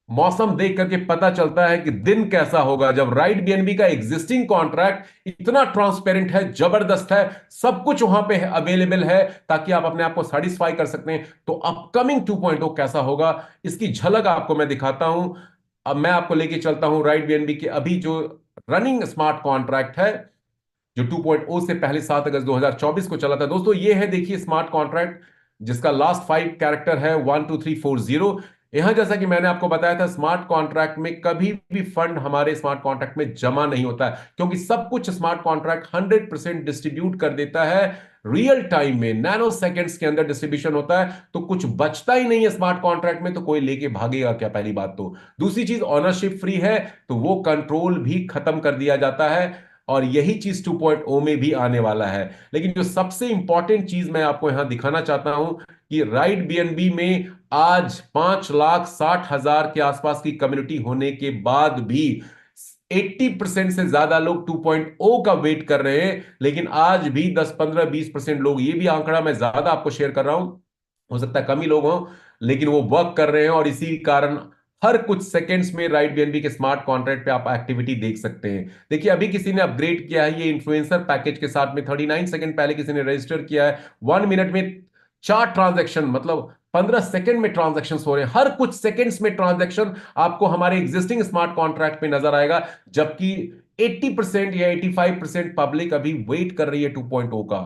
मौसम देख करके पता चलता है कि दिन कैसा होगा जब राइट बीएनबी का एग्जिस्टिंग कॉन्ट्रैक्ट इतना ट्रांसपेरेंट है, जबरदस्त है, सब कुछ वहां पे अवेलेबल है ताकि आप अपने आप को सेटिस्फाई कर सकते हैं। तो अपकमिंग 2.0 कैसा होगा इसकी झलक आपको मैं दिखाता हूं। अब मैं आपको लेके चलता हूं राइट बीएनबी के अभी जो रनिंग स्मार्ट कॉन्ट्रैक्ट है जो 2.0 से पहले 7 अगस्त 2024 को चला था। दोस्तों ये है, देखिए स्मार्ट कॉन्ट्रैक्ट जिसका लास्ट 5 कैरेक्टर है 12340। यहां जैसा कि मैंने आपको बताया था स्मार्ट कॉन्ट्रैक्ट में कभी भी फंड हमारे स्मार्ट कॉन्ट्रैक्ट में जमा नहीं होता है क्योंकि सब कुछ स्मार्ट कॉन्ट्रैक्ट 100% डिस्ट्रीब्यूट कर देता है, रियल टाइम में नैनो सेकेंड्स के अंदर डिस्ट्रीब्यूशन होता है। तो कुछ बचता ही नहीं है स्मार्ट कॉन्ट्रैक्ट में, तो कोई लेके भागेगा क्या, पहली बात। तो दूसरी चीज ऑनरशिप फ्री है तो वो कंट्रोल भी खत्म कर दिया जाता है और यही चीज 2.0 में भी आने वाला है। लेकिन जो सबसे इंपॉर्टेंट चीज मैं आपको यहां दिखाना चाहता हूं कि राइट बीएनबी में आज 5,60,000 के आसपास की कम्युनिटी होने के बाद भी 80% से ज्यादा लोग 2.0 का वेट कर रहे हैं। लेकिन आज भी 10, 15, 20% लोग, ये भी आंकड़ा मैं ज्यादा आपको शेयर कर रहा हूं, हो सकता है कम ही लोग हों, लेकिन वो वर्क कर रहे हैं और इसी कारण हर कुछ सेकंड्स में राइट बीएनबी के स्मार्ट कॉन्ट्रैक्ट पे आप एक्टिविटी देख सकते हैं। देखिए अभी किसी ने अपग्रेड किया है ये इन्फ्लुएंसर पैकेज के साथ में, 39 सेकंड पहले किसी ने रजिस्टर किया है, 1 मिनट में 4 ट्रांजैक्शन, मतलब 15 सेकंड में ट्रांजैक्शन हो रहे हैं। हर कुछ सेकंड्स में ट्रांजैक्शन आपको हमारे एग्जिस्टिंग स्मार्ट कॉन्ट्रैक्ट पे नजर आएगा, जबकि 80% या 85% पब्लिक अभी वेट कर रही है 2.0 का।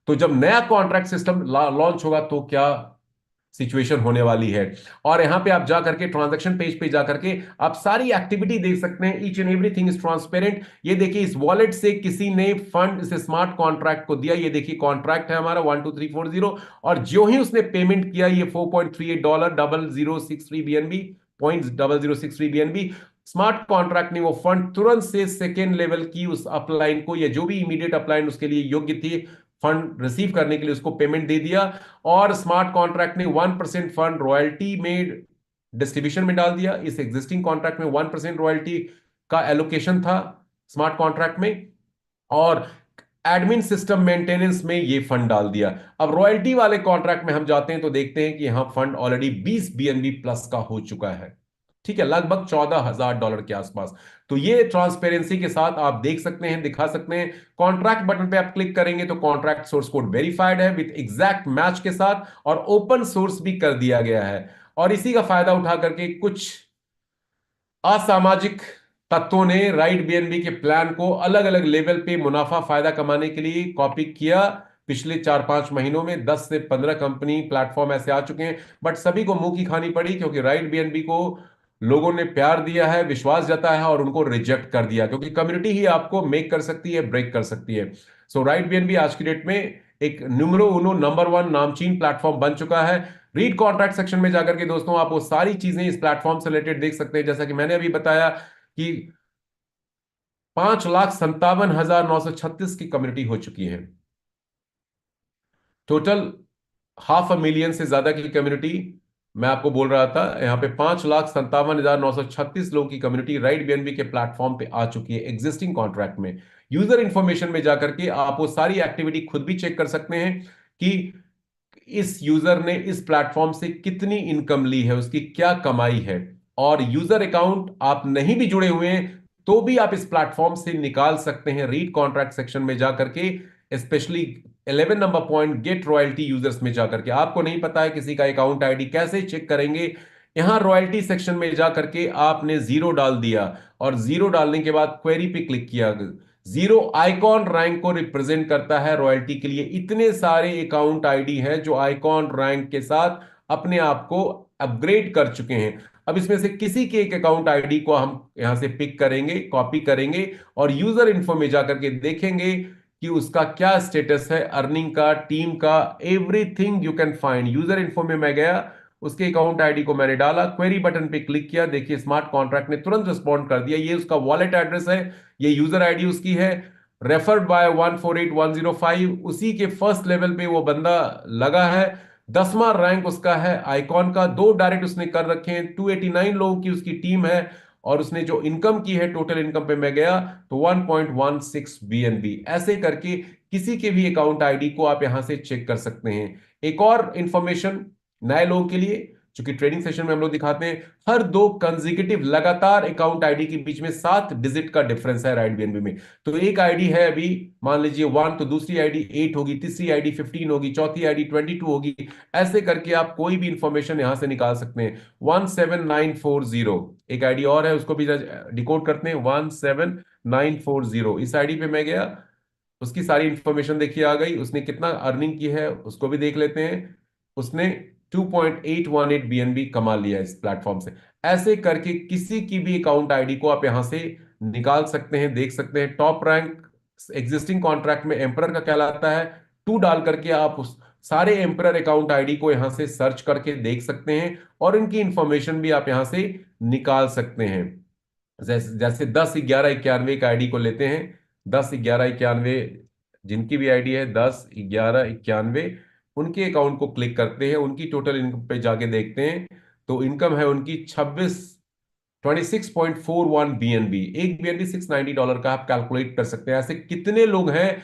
तो जब नया कॉन्ट्रैक्ट सिस्टम लॉन्च होगा तो क्या सिचुएशन होने वाली है। और यहां पे आप जा करके ट्रांजैक्शन पेज पे जा करके आप सारी एक्टिविटी देख सकते हैं, each and everything is transparent. ये देखिए इस वॉलेट से किसी ने फंड इस स्मार्ट कॉन्ट्रैक्ट को दिया, ये देखिए कॉन्ट्रैक्ट है हमारा 12340 और जो ही उसने पेमेंट किया ये $4.38 0063 बीएनबी, .0063 BNB, स्मार्ट कॉन्ट्रैक्ट ने वो फंड तुरंत से सेकेंड लेवल की उस अपलाइन को, या जो भी इमीडिएट अपलाइन उसके लिए योग्य थी, फंड रिसीव करने के लिए उसको पेमेंट दे दिया, और स्मार्ट कॉन्ट्रैक्ट ने 1% फंड रॉयल्टी में डिस्ट्रीब्यूशन में डाल दिया। इस एग्जिस्टिंग कॉन्ट्रैक्ट में 1% रॉयल्टी का एलोकेशन था स्मार्ट कॉन्ट्रैक्ट में, और एडमिन सिस्टम मेंटेनेंस में ये फंड डाल दिया। अब रॉयल्टी वाले कॉन्ट्रैक्ट में हम जाते हैं तो देखते हैं कि यहां फंड ऑलरेडी 20 बीएनबी प्लस का हो चुका है, ठीक है, लगभग $14,000 के आसपास। तो ये ट्रांसपेरेंसी के साथ आप देख सकते हैं, दिखा सकते हैं। कॉन्ट्रैक्ट बटन पे आप क्लिक करेंगे तो कॉन्ट्रैक्ट सोर्स कोड वेरीफाइड है विद एग्जैक्ट मैच के साथ, और ओपन सोर्स भी कर दिया गया है। और इसी का फायदा उठा करके कुछ असामाजिक तत्वों ने राइट बीएनबी के प्लान को अलग अलग लेवल पे मुनाफा फायदा कमाने के लिए कॉपी किया। पिछले 4-5 महीनों में 10 से 15 कंपनी प्लेटफॉर्म ऐसे आ चुके हैं, बट सभी को मुंह की खानी पड़ी, क्योंकि राइट बीएनबी को लोगों ने प्यार दिया है, विश्वास जताया है, और उनको रिजेक्ट कर दिया, क्योंकि कम्युनिटी ही आपको मेक कर सकती है, ब्रेक कर सकती है। सो राइट बीएनबी आज की डेट में एक न्यूमरो उनो नंबर 1 नामचीन प्लेटफॉर्म बन चुका है। रीड कॉन्ट्रैक्ट सेक्शन में जाकर के दोस्तों आप वो सारी चीजें इस प्लेटफॉर्म से रिलेटेड देख सकते हैं, जैसा कि मैंने अभी बताया कि 5,57,936 की कम्युनिटी हो चुकी है। टोटल 500,000 से ज्यादा की कम्युनिटी, मैं आपको बोल रहा था, यहां पे 5,57,936 लोगों की कम्युनिटी राइट बीएनबी के प्लेटफॉर्म पे आ चुकी है एग्जिस्टिंग कॉन्ट्रैक्ट में। यूजर इंफॉर्मेशन में जाकर के आप वो सारी एक्टिविटी खुद भी चेक कर सकते हैं कि इस यूजर ने इस प्लेटफॉर्म से कितनी इनकम ली है, उसकी क्या कमाई है। और यूजर अकाउंट आप नहीं भी जुड़े हुए हैं तो भी आप इस प्लेटफॉर्म से निकाल सकते हैं रीड कॉन्ट्रैक्ट सेक्शन में जाकर के, specially 11 number point get royalty users में जाकर के। आपको नहीं पता है किसी का अकाउंट आईडी, कैसे चेक करेंगे? यहां रॉयल्टी सेक्शन में जाकर के आपने जीरो डाल दिया, और जीरो डालने के बाद क्वेरी पे क्लिक किया। जीरो आइकॉन रैंक को रिप्रेजेंट करता है रॉयल्टी के लिए। इतने सारे अकाउंट आईडी हैं जो आइकॉन रैंक के साथ अपने आप को अपग्रेड कर चुके हैं। अब इसमें से किसी के एक अकाउंट आईडी को हम यहां से पिक करेंगे, कॉपी करेंगे, और यूजर इन्फो में जाकर के देखेंगे कि उसका क्या स्टेटस है, अर्निंग का, टीम का, everything you can find. User info में मैं गया, उसके अकाउंट आईडी को मैंने डाला, क्वेरी बटन पे क्लिक किया, देखिए स्मार्ट कॉन्ट्रैक्ट ने तुरंत रिस्पॉन्ड कर दिया। ये उसका वॉलेट एड्रेस है, ये यूजर आईडी उसकी है, रेफर्ड बाय 148105, उसी के फर्स्ट लेवल पे वो बंदा लगा है। 10वां रैंक उसका है आइकॉन का, 2 डायरेक्ट उसने कर रखे हैं, 289 लोगों की उसकी टीम है, और उसने जो इनकम की है, टोटल इनकम पे मैं गया तो 1.16 बीएनबी। ऐसे करके किसी के भी अकाउंट आईडी को आप यहां से चेक कर सकते हैं। एक और इंफॉर्मेशन नए लोगों के लिए, चूंकि ट्रेडिंग सेशन में हम लोग दिखाते हैं, हर 2 कंसेक्यूटिव लगातार अकाउंट आईडी के बीच में 7 डिजिट का डिफरेंस है राइट बीएनबी में। तो एक आईडी है अभी मान लीजिए 1, तो दूसरी आईडी 8 होगी, तीसरी आईडी 15 होगी, चौथी आईडी 22 होगी। ऐसे करके आप कोई भी इंफॉर्मेशन यहां से निकाल सकते हैं। 17940 एक आईडी और है, उसको भी डिकोड करते हैं। 17940 इस आईडी पे मैं गया, उसकी सारी इंफॉर्मेशन देखिए आ गई। उसने कितना अर्निंग की है उसको भी देख लेते हैं। उसने 2.818 बीएनबी कमा लिया इस प्लेटफॉर्म से। ऐसे करके किसी की भी अकाउंट आईडी को आप यहां से निकाल सकते हैं, देख सकते हैं। टॉप रैंक एग्जिस्टिंग कॉन्ट्रैक्ट में एम्परर का कहलाता है। 2 डाल करके आप उस सारे एम्परर अकाउंट आईडी को यहां से सर्च करके देख सकते हैं, और इनकी इंफॉर्मेशन भी आप यहां से निकाल सकते हैं। जैसे जैसे 10-11-91 का आईडी को लेते हैं। 10-11-91 जिनकी भी आईडी है 10-11-91, उनके अकाउंट को क्लिक करते हैं, उनकी टोटल इनकम पे जाके देखते हैं तो इनकम है उनकी 26.41 बीएनबी। एक बीएनबी $690 का आप कैलकुलेट कर सकते हैं। ऐसे कितने लोग हैं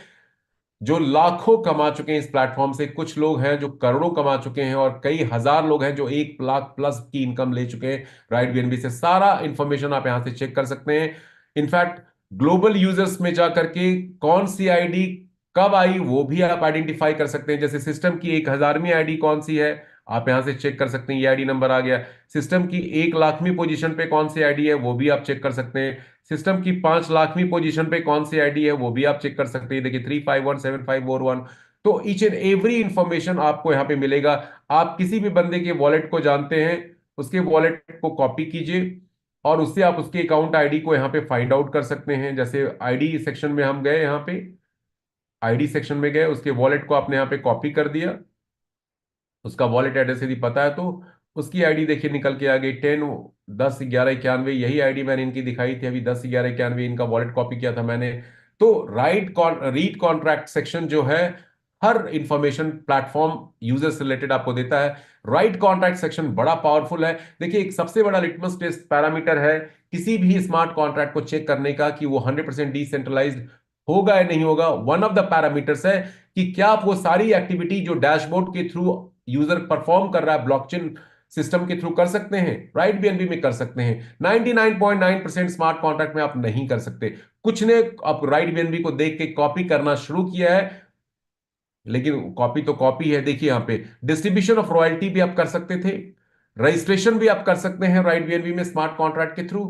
जो लाखों कमा चुके हैं इस प्लेटफॉर्म से, कुछ लोग हैं जो करोड़ों कमा चुके हैं, और कई हजार लोग हैं जो 1 लाख प्लस की इनकम ले चुके हैं राइट बीएनबी से। सारा इंफॉर्मेशन आप यहां से चेक कर सकते हैं। इनफैक्ट ग्लोबल यूजर्स में जाकर के कौन सी आईडी कब आई वो भी आप आइडेंटिफाई कर सकते हैं। जैसे सिस्टम की 1000वीं आईडी कौन सी है, आप यहां से चेक कर सकते हैं, ये आईडी नंबर आ गया। सिस्टम की 1 लाखवीं पोजीशन पे कौन सी आईडी है वो भी आप चेक कर सकते हैं। सिस्टम की 5 लाखवीं पोजीशन पे कौन सी आईडी है वो भी आप चेक कर सकते हैं। देखिए 3517541। तो ईच एंड एवरी इंफॉर्मेशन आपको यहां पे मिलेगा। आप किसी भी बंदे के वॉलेट को जानते हैं, उसके वॉलेट को कॉपी कीजिए, और उससे आप उसके अकाउंट आईडी को यहां पे फाइंड आउट कर सकते हैं। जैसे आईडी सेक्शन में हम गए, यहां पे आईडी सेक्शन में गए, उसके वॉलेट को आपने यहां पे कॉपी कर दिया, उसका वॉलेट एड्रेस यदि पता है तो उसकी आईडी देखिए निकल के आ गई 10-11-91। यही आईडी मैंने इनकी दिखाई थी अभी, 10-11-91 इनका वॉलेट कॉपी किया था मैंने। तो रीड कॉन्ट्रैक्ट सेक्शन जो है हर इंफॉर्मेशन प्लेटफॉर्म यूजर से रिलेटेड आपको देता है। राइट कॉन्ट्रैक्ट सेक्शन बड़ा पावरफुल है। देखिए, एक सबसे बड़ा लिटमस टेस्ट पैरामीटर है किसी भी स्मार्ट कॉन्ट्रैक्ट को चेक करने का कि वो 100% डिसेंट्रलाइज्ड होगा या नहीं होगा। वन ऑफ द पैरामीटर्स है कि क्या आप वो सारी एक्टिविटी जो डैशबोर्ड के थ्रू यूजर परफॉर्म कर रहा है ब्लॉकचेन सिस्टम के थ्रू कर सकते हैं, राइट बीएनबी में कर सकते हैं। 99.9% स्मार्ट कॉन्ट्रैक्ट में आप नहीं कर सकते। कुछ ने आप राइट बीएनबी को देख के कॉपी करना शुरू किया है, लेकिन कॉपी तो कॉपी है। देखिए यहां पे डिस्ट्रीब्यूशन ऑफ रॉयल्टी भी आप कर सकते थे, रजिस्ट्रेशन भी आप कर सकते हैं राइट बीएनबी में स्मार्ट कॉन्ट्रैक्ट के थ्रू।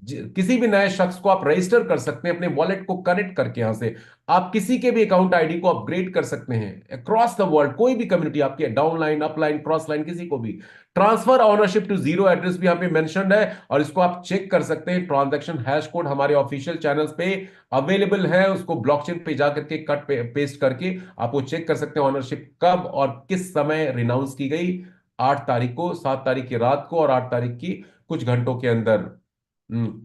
किसी भी नए शख्स को आप रजिस्टर कर सकते हैं अपने वॉलेट को कनेक्ट करके। यहां से आप किसी के भी अकाउंट आईडी को अपग्रेड कर सकते हैं अक्रॉस द वर्ल्ड। कोई भी कम्युनिटी आपकी, डाउनलाइन, अपलाइन, क्रॉस लाइन, किसी को भी। Transfer ownership to zero address भी यहां पे मेंशन्ड है, और इसको आप चेक कर सकते हैं। ट्रांजैक्शन हैश कोड हमारे ऑफिशियल चैनल्स पे अवेलेबल है, उसको ब्लॉकचेन पे जाकर के कट पेस्ट करके आप वो चेक कर सकते हैं ऑनरशिप कब और किस समय रिनाउंस की गई। 8 तारीख को, 7 तारीख की रात को और 8 तारीख की कुछ घंटों के अंदर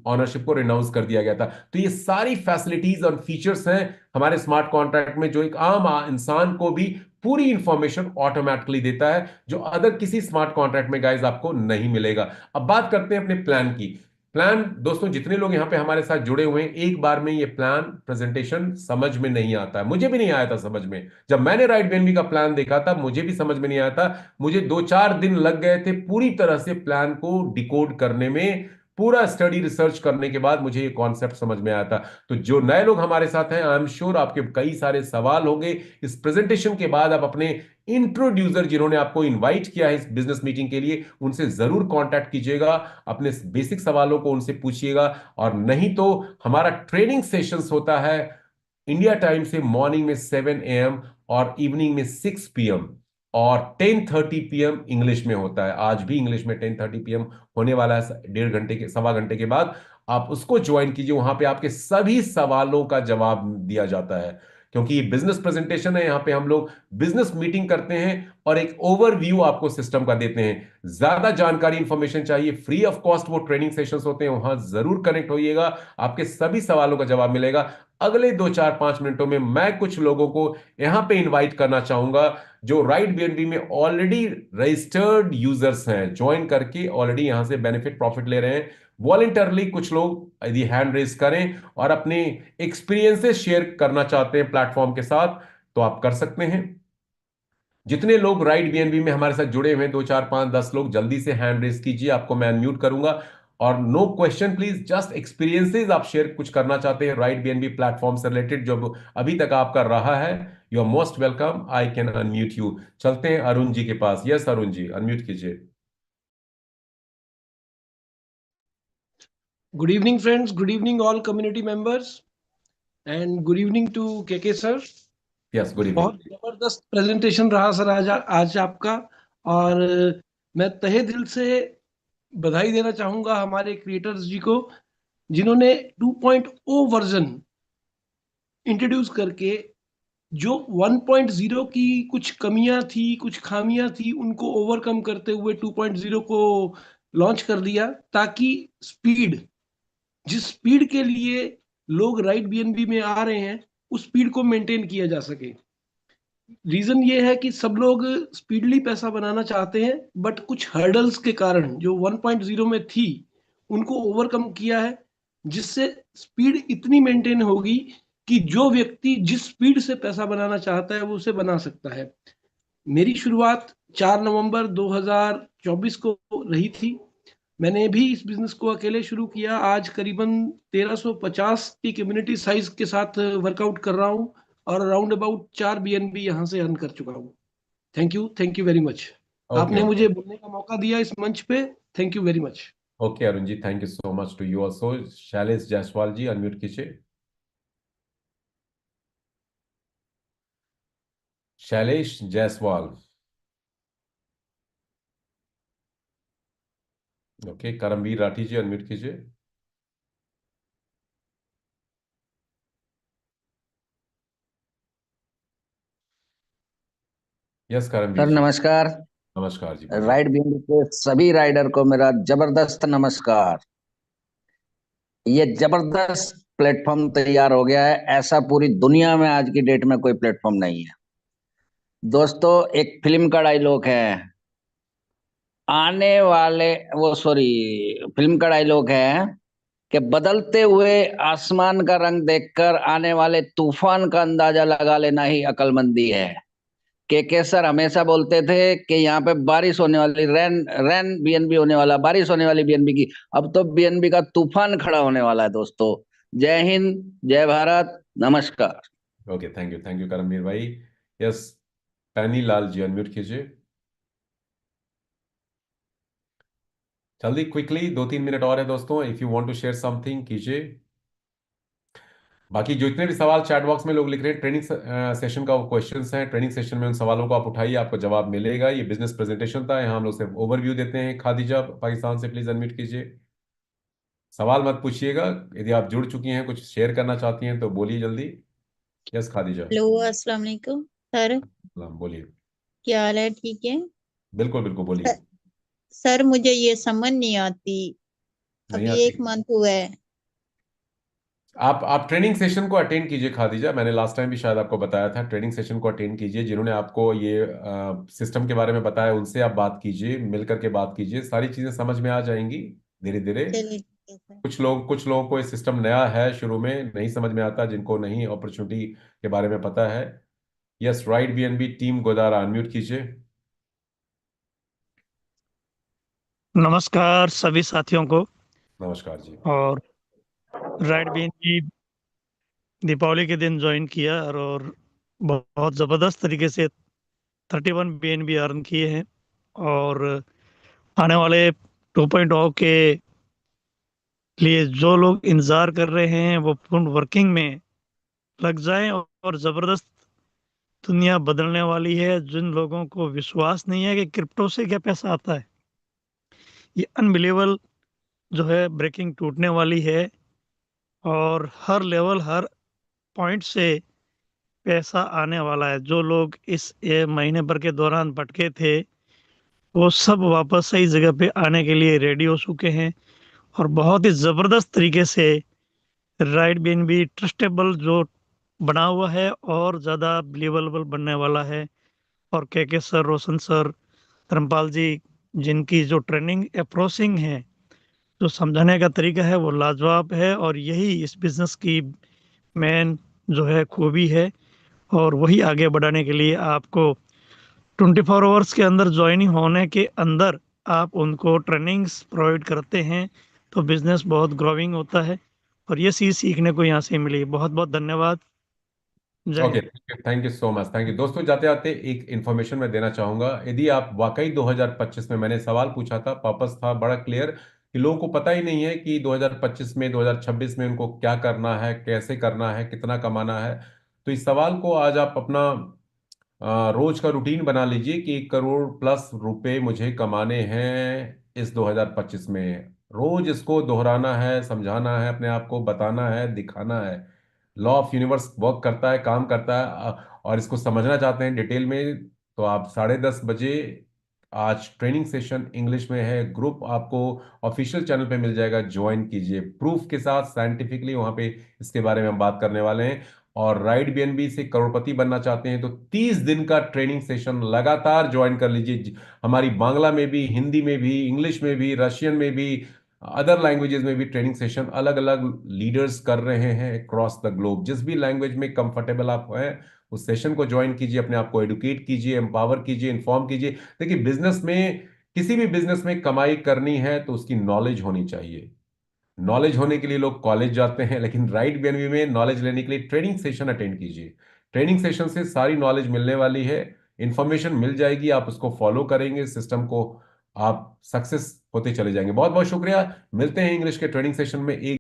ऑनरशिप को रिनाउंस कर दिया गया था। तो ये सारी फैसिलिटीज और फीचर्स हैं हमारे स्मार्ट कॉन्ट्रैक्ट में, जो एक आम इंसान को भी पूरी इंफॉर्मेशन ऑटोमेटिकली देता है, जो अदर किसी स्मार्ट कॉन्ट्रैक्ट में गाइस आपको नहीं मिलेगा। अब बात करते हैं अपने प्लान की। प्लान दोस्तों, जितने लोग यहां पे हमारे साथ जुड़े हुए हैं, एक बार में ये प्लान प्रेजेंटेशन समझ में नहीं आता है। मुझे भी नहीं आया था समझ में। जब मैंने राइट बीएनबी का प्लान देखा था, मुझे भी समझ में नहीं आया था। मुझे 2-4 दिन लग गए थे पूरी तरह से प्लान को डिकोड करने में। पूरा स्टडी रिसर्च करने के बाद मुझे ये कॉन्सेप्ट समझ में आया था। तो जो नए लोग हमारे साथ हैं, आई एम श्योर आपके कई सारे सवाल होंगे इस प्रेजेंटेशन के बाद। आप अपने इंट्रोड्यूसर जिन्होंने आपको इनवाइट किया है इस बिजनेस मीटिंग के लिए, उनसे जरूर कांटेक्ट कीजिएगा, अपने बेसिक सवालों को उनसे पूछिएगा। और नहीं तो हमारा ट्रेनिंग सेशंस होता है इंडिया टाइम से मॉर्निंग में 7 AM और इवनिंग में 6 PM, और 10:30 PM इंग्लिश में होता है। आज भी इंग्लिश में 10:30 PM होने वाला है, 1.5 घंटे के, 1.25 घंटे के बाद। आप उसको ज्वाइन कीजिए, वहां पे आपके सभी सवालों का जवाब दिया जाता है। क्योंकि ये बिजनेस प्रेजेंटेशन है, यहाँ पे हम लोग बिजनेस मीटिंग करते हैं और एक ओवरव्यू आपको सिस्टम का देते हैं। ज्यादा जानकारी इंफॉर्मेशन चाहिए, फ्री ऑफ कॉस्ट वो ट्रेनिंग सेशंस होते हैं, वहां जरूर कनेक्ट होइएगा, आपके सभी सवालों का जवाब मिलेगा। अगले 2-4-5 मिनटों में मैं कुछ लोगों को यहां पे इनवाइट करना चाहूंगा जो राइट बीएनबी में ऑलरेडी रजिस्टर्ड यूजर्स हैं, ज्वाइन करके ऑलरेडी यहां से बेनिफिट प्रॉफिट ले रहे हैं। वॉलेंटरली कुछ लोग यदि हैंड रेज करें और अपने एक्सपीरियंसेस शेयर करना चाहते हैं प्लेटफॉर्म के साथ, तो आप कर सकते हैं। जितने लोग राइट बीएनबी में हमारे साथ जुड़े हुए हैं, 2-4-5-10 लोग, जल्दी से हैंड रेज कीजिए, आपको मैं अनम्यूट करूंगा। और no question please, just experiences आप शेयर कुछ करना चाहते हैं राइट बीएनबी प्लेटफॉर्म से रिलेटेड जो अभी तक आपका रहा है, you are most welcome, I can unmute you. चलते हैं अरुण जी के पास। यस अरुण जी, अनम्यूट कीजिए। Good evening, friends. Good evening, all community members, and good evening to KK sir. Yes, good evening. बहुत जबरदस्त प्रेजेंटेशन रहा सर आज आपका, और मैं तहे दिल से बधाई देना चाहूंगा हमारे क्रिएटर्स जी को, जिन्होंने 2.0 वर्जन इंट्रोड्यूस करके जो 1.0 की कुछ कमियां थी, कुछ खामियां थी, उनको ओवरकम करते हुए 2.0 को लॉन्च कर दिया, ताकि स्पीड, जिस स्पीड के लिए लोग राइट बीएनबी में आ रहे हैं, उस स्पीड को मेंटेन किया जा सके। रीजन ये है कि सब लोग स्पीडली पैसा बनाना चाहते हैं, बट कुछ हर्डल्स के कारण जो 1.0 में थी, उनको ओवरकम किया है, जिससे स्पीड इतनी मेंटेन होगी कि जो व्यक्ति जिस स्पीड से पैसा बनाना चाहता है वो उसे बना सकता है। मेरी शुरुआत 4 नवंबर 2024 को रही थी। मैंने भी इस बिजनेस को अकेले शुरू किया। आज करीबन 1350 की कम्युनिटी साइज के साथ वर्कआउट कर रहा हूँ, और अराउंड अबाउट 4 बीएनबी यहाँ से अर्न कर चुका हूँ। Thank you very much. आपने ओके मुझे बोलने का मौका दिया इस मंच पे। Thank you very much. Okay Arun ji, thank you so much to you also. Shailesh Jaiswal ji, unmute कीजिए। शैलेश जायसवाल। ओके, करमवीर राठी जी, अनम्यूट कीजिए। Yes Karamveer sir ji. नमस्कार। नमस्कार जी, बोलिए। राइड बीएनबी के सभी राइडर को मेरा जबरदस्त नमस्कार। ये जबरदस्त प्लेटफॉर्म तैयार हो गया है, ऐसा पूरी दुनिया में आज की डेट में कोई प्लेटफॉर्म नहीं है। दोस्तों एक फिल्म का डायलॉग है, आने वाले वो सॉरी फिल्म का डायलॉग है कि बदलते हुए आसमान का रंग देखकर आने वाले तूफान का अंदाजा लगा लेना ही अक्लमंदी है। के सर हमेशा बोलते थे कि यहाँ पे बारिश होने वाली, रैन रैन बीएनबी होने वाला, बारिश होने वाली बीएनबी की। अब तो बीएनबी का तूफान खड़ा होने वाला है दोस्तों। जय हिंद, जय भारत, नमस्कार। ओके, थैंक यू करमवीर भाई। यस, पैनी लाल जी अनम्यूट कीजिए जल्दी, क्विकली, 2-3 मिनट और है दोस्तों। If you want to share something कीजिए। बाकी जो इतने भी सवाल चैट बॉक्स में लोग लिख रहे हैं, ट्रेनिंग सेशन का क्वेश्चंस हैं, ट्रेनिंग सेशन में उन सवालों को आप उठाइए, आपको जवाब मिलेगा। ये बिजनेस प्रेजेंटेशन था, यहाँ हम लोग सिर्फ ओवरव्यू देते हैं। खादिजा पाकिस्तान से प्लीज अनम्यूट कीजिए। सवाल मत पूछिएगा, यदि आप जुड़ चुकी हैं, कुछ शेयर करना चाहती हैं तो बोलिए जल्दी। यस खादिजा, हेलो, अस्सलाम वालेकुम सर। सलाम, बोलिए। क्या हाल है? ठीक है बिल्कुल बिल्कुल, बोलिए। सर। सर, मुझे ये समझ नहीं आती। नहीं अभी आती? 1 मंथ हुआ है। आप ट्रेनिंग सेशन को अटेंड कीजिए खादिजा, मैंने लास्ट टाइम भी शायद आपको बताया था। ट्रेनिंग सेशन को अटेंड कीजिए, जिन्होंने आपको ये सिस्टम के बारे में बताया उनसे आप बात कीजिए, मिल करके बात कीजिए, सारी चीजें समझ में आ जाएंगी धीरे धीरे। चलिए ठीक है सर। कुछ लोगों को ये सिस्टम नया है, शुरू में नहीं समझ में आता, जिनको नहीं अपॉर्चुनिटी के बारे में पता है। Yes, right BNB team Godara unmute कीजिए। नमस्कार सभी साथियों को। नमस्कार जी। और राइट बीन की दीपावली के दिन ज्वाइन किया और बहुत ज़बरदस्त तरीके से 31 BNB अर्न किए हैं। और आने वाले 2.0 के लिए जो लोग इंतज़ार कर रहे हैं वो पूर्ण वर्किंग में लग जाएं। और ज़बरदस्त दुनिया बदलने वाली है। जिन लोगों को विश्वास नहीं है कि क्रिप्टो से क्या पैसा आता है, ये अनबिलीवेबल जो है ब्रेकिंग टूटने वाली है। और हर लेवल, हर पॉइंट से पैसा आने वाला है। जो लोग इस महीने भर के दौरान भटके थे, वो सब वापस सही जगह पे आने के लिए रेडी हो चुके हैं। और बहुत ही ज़बरदस्त तरीके से राइट बीन भी ट्रस्टेबल जो बना हुआ है और ज़्यादा बिलीवेबल बनने वाला है। और के सर, रोशन सर, धर्मपाल जी, जिनकी जो ट्रेनिंग अप्रोचिंग है, जो समझाने का तरीका है, वो लाजवाब है। और यही इस बिज़नेस की मेन जो है खूबी है। और वही आगे बढ़ाने के लिए आपको 24 आवर्स के अंदर ज्वाइनिंग होने के अंदर आप उनको ट्रेनिंग्स प्रोवाइड करते हैं, तो बिजनेस बहुत ग्रोइंग होता है। और ये चीज़ सीखने को यहाँ से मिली। बहुत बहुत धन्यवाद। जय okay, Hind. Thank you so much, thank you दोस्तों। जाते जाते एक इन्फॉर्मेशन मैं देना चाहूंगा। यदि आप वाकई 2025 में, मैंने सवाल पूछा था, पर्पस था बड़ा क्लियर, कि लोगों को पता ही नहीं है कि 2025 में, 2026 में उनको क्या करना है, कैसे करना है, कितना कमाना है। तो इस सवाल को आज आप अपना रोज का रूटीन बना लीजिए कि 1 करोड़+ रुपए मुझे कमाने हैं इस 2025 में। रोज इसको दोहराना है, समझाना है, अपने आप को बताना है, दिखाना है। लॉ ऑफ यूनिवर्स वर्क करता है, काम करता है। और इसको समझना चाहते हैं डिटेल में, तो आप 10:30 बजे आज ट्रेनिंग सेशन इंग्लिश में है, ग्रुप आपको ऑफिशियल चैनल पे मिल जाएगा, ज्वाइन कीजिए प्रूफ के साथ, साइंटिफिकली वहां पे इसके बारे में हम बात करने वाले हैं। और राइट बीएनबी से करोड़पति बनना चाहते हैं तो 30 दिन का ट्रेनिंग सेशन लगातार ज्वाइन कर लीजिए। हमारी बांग्ला में भी, हिंदी में भी, इंग्लिश में भी, रशियन में भी, अदर लैंग्वेजेस में भी ट्रेनिंग सेशन अलग अलग लीडर्स कर रहे हैं अक्रॉस द ग्लोब। जिस भी लैंग्वेज में कंफर्टेबल आप हैं, उस सेशन को ज्वाइन कीजिए, अपने आप को एडुकेट कीजिए, एम्पावर कीजिए, इन्फॉर्म कीजिए। देखिए, बिजनेस में, किसी भी बिजनेस में कमाई करनी है तो उसकी नॉलेज होनी चाहिए। नॉलेज होने के लिए लोग कॉलेज जाते हैं, लेकिन राइट बीएनबी में नॉलेज लेने के लिए ट्रेनिंग सेशन अटेंड कीजिए। ट्रेनिंग सेशन से सारी नॉलेज मिलने वाली है, इंफॉर्मेशन मिल जाएगी, आप उसको फॉलो करेंगे, सिस्टम को, आप सक्सेस होते चले जाएंगे। बहुत बहुत शुक्रिया। मिलते हैं इंग्लिश के ट्रेनिंग सेशन में। एक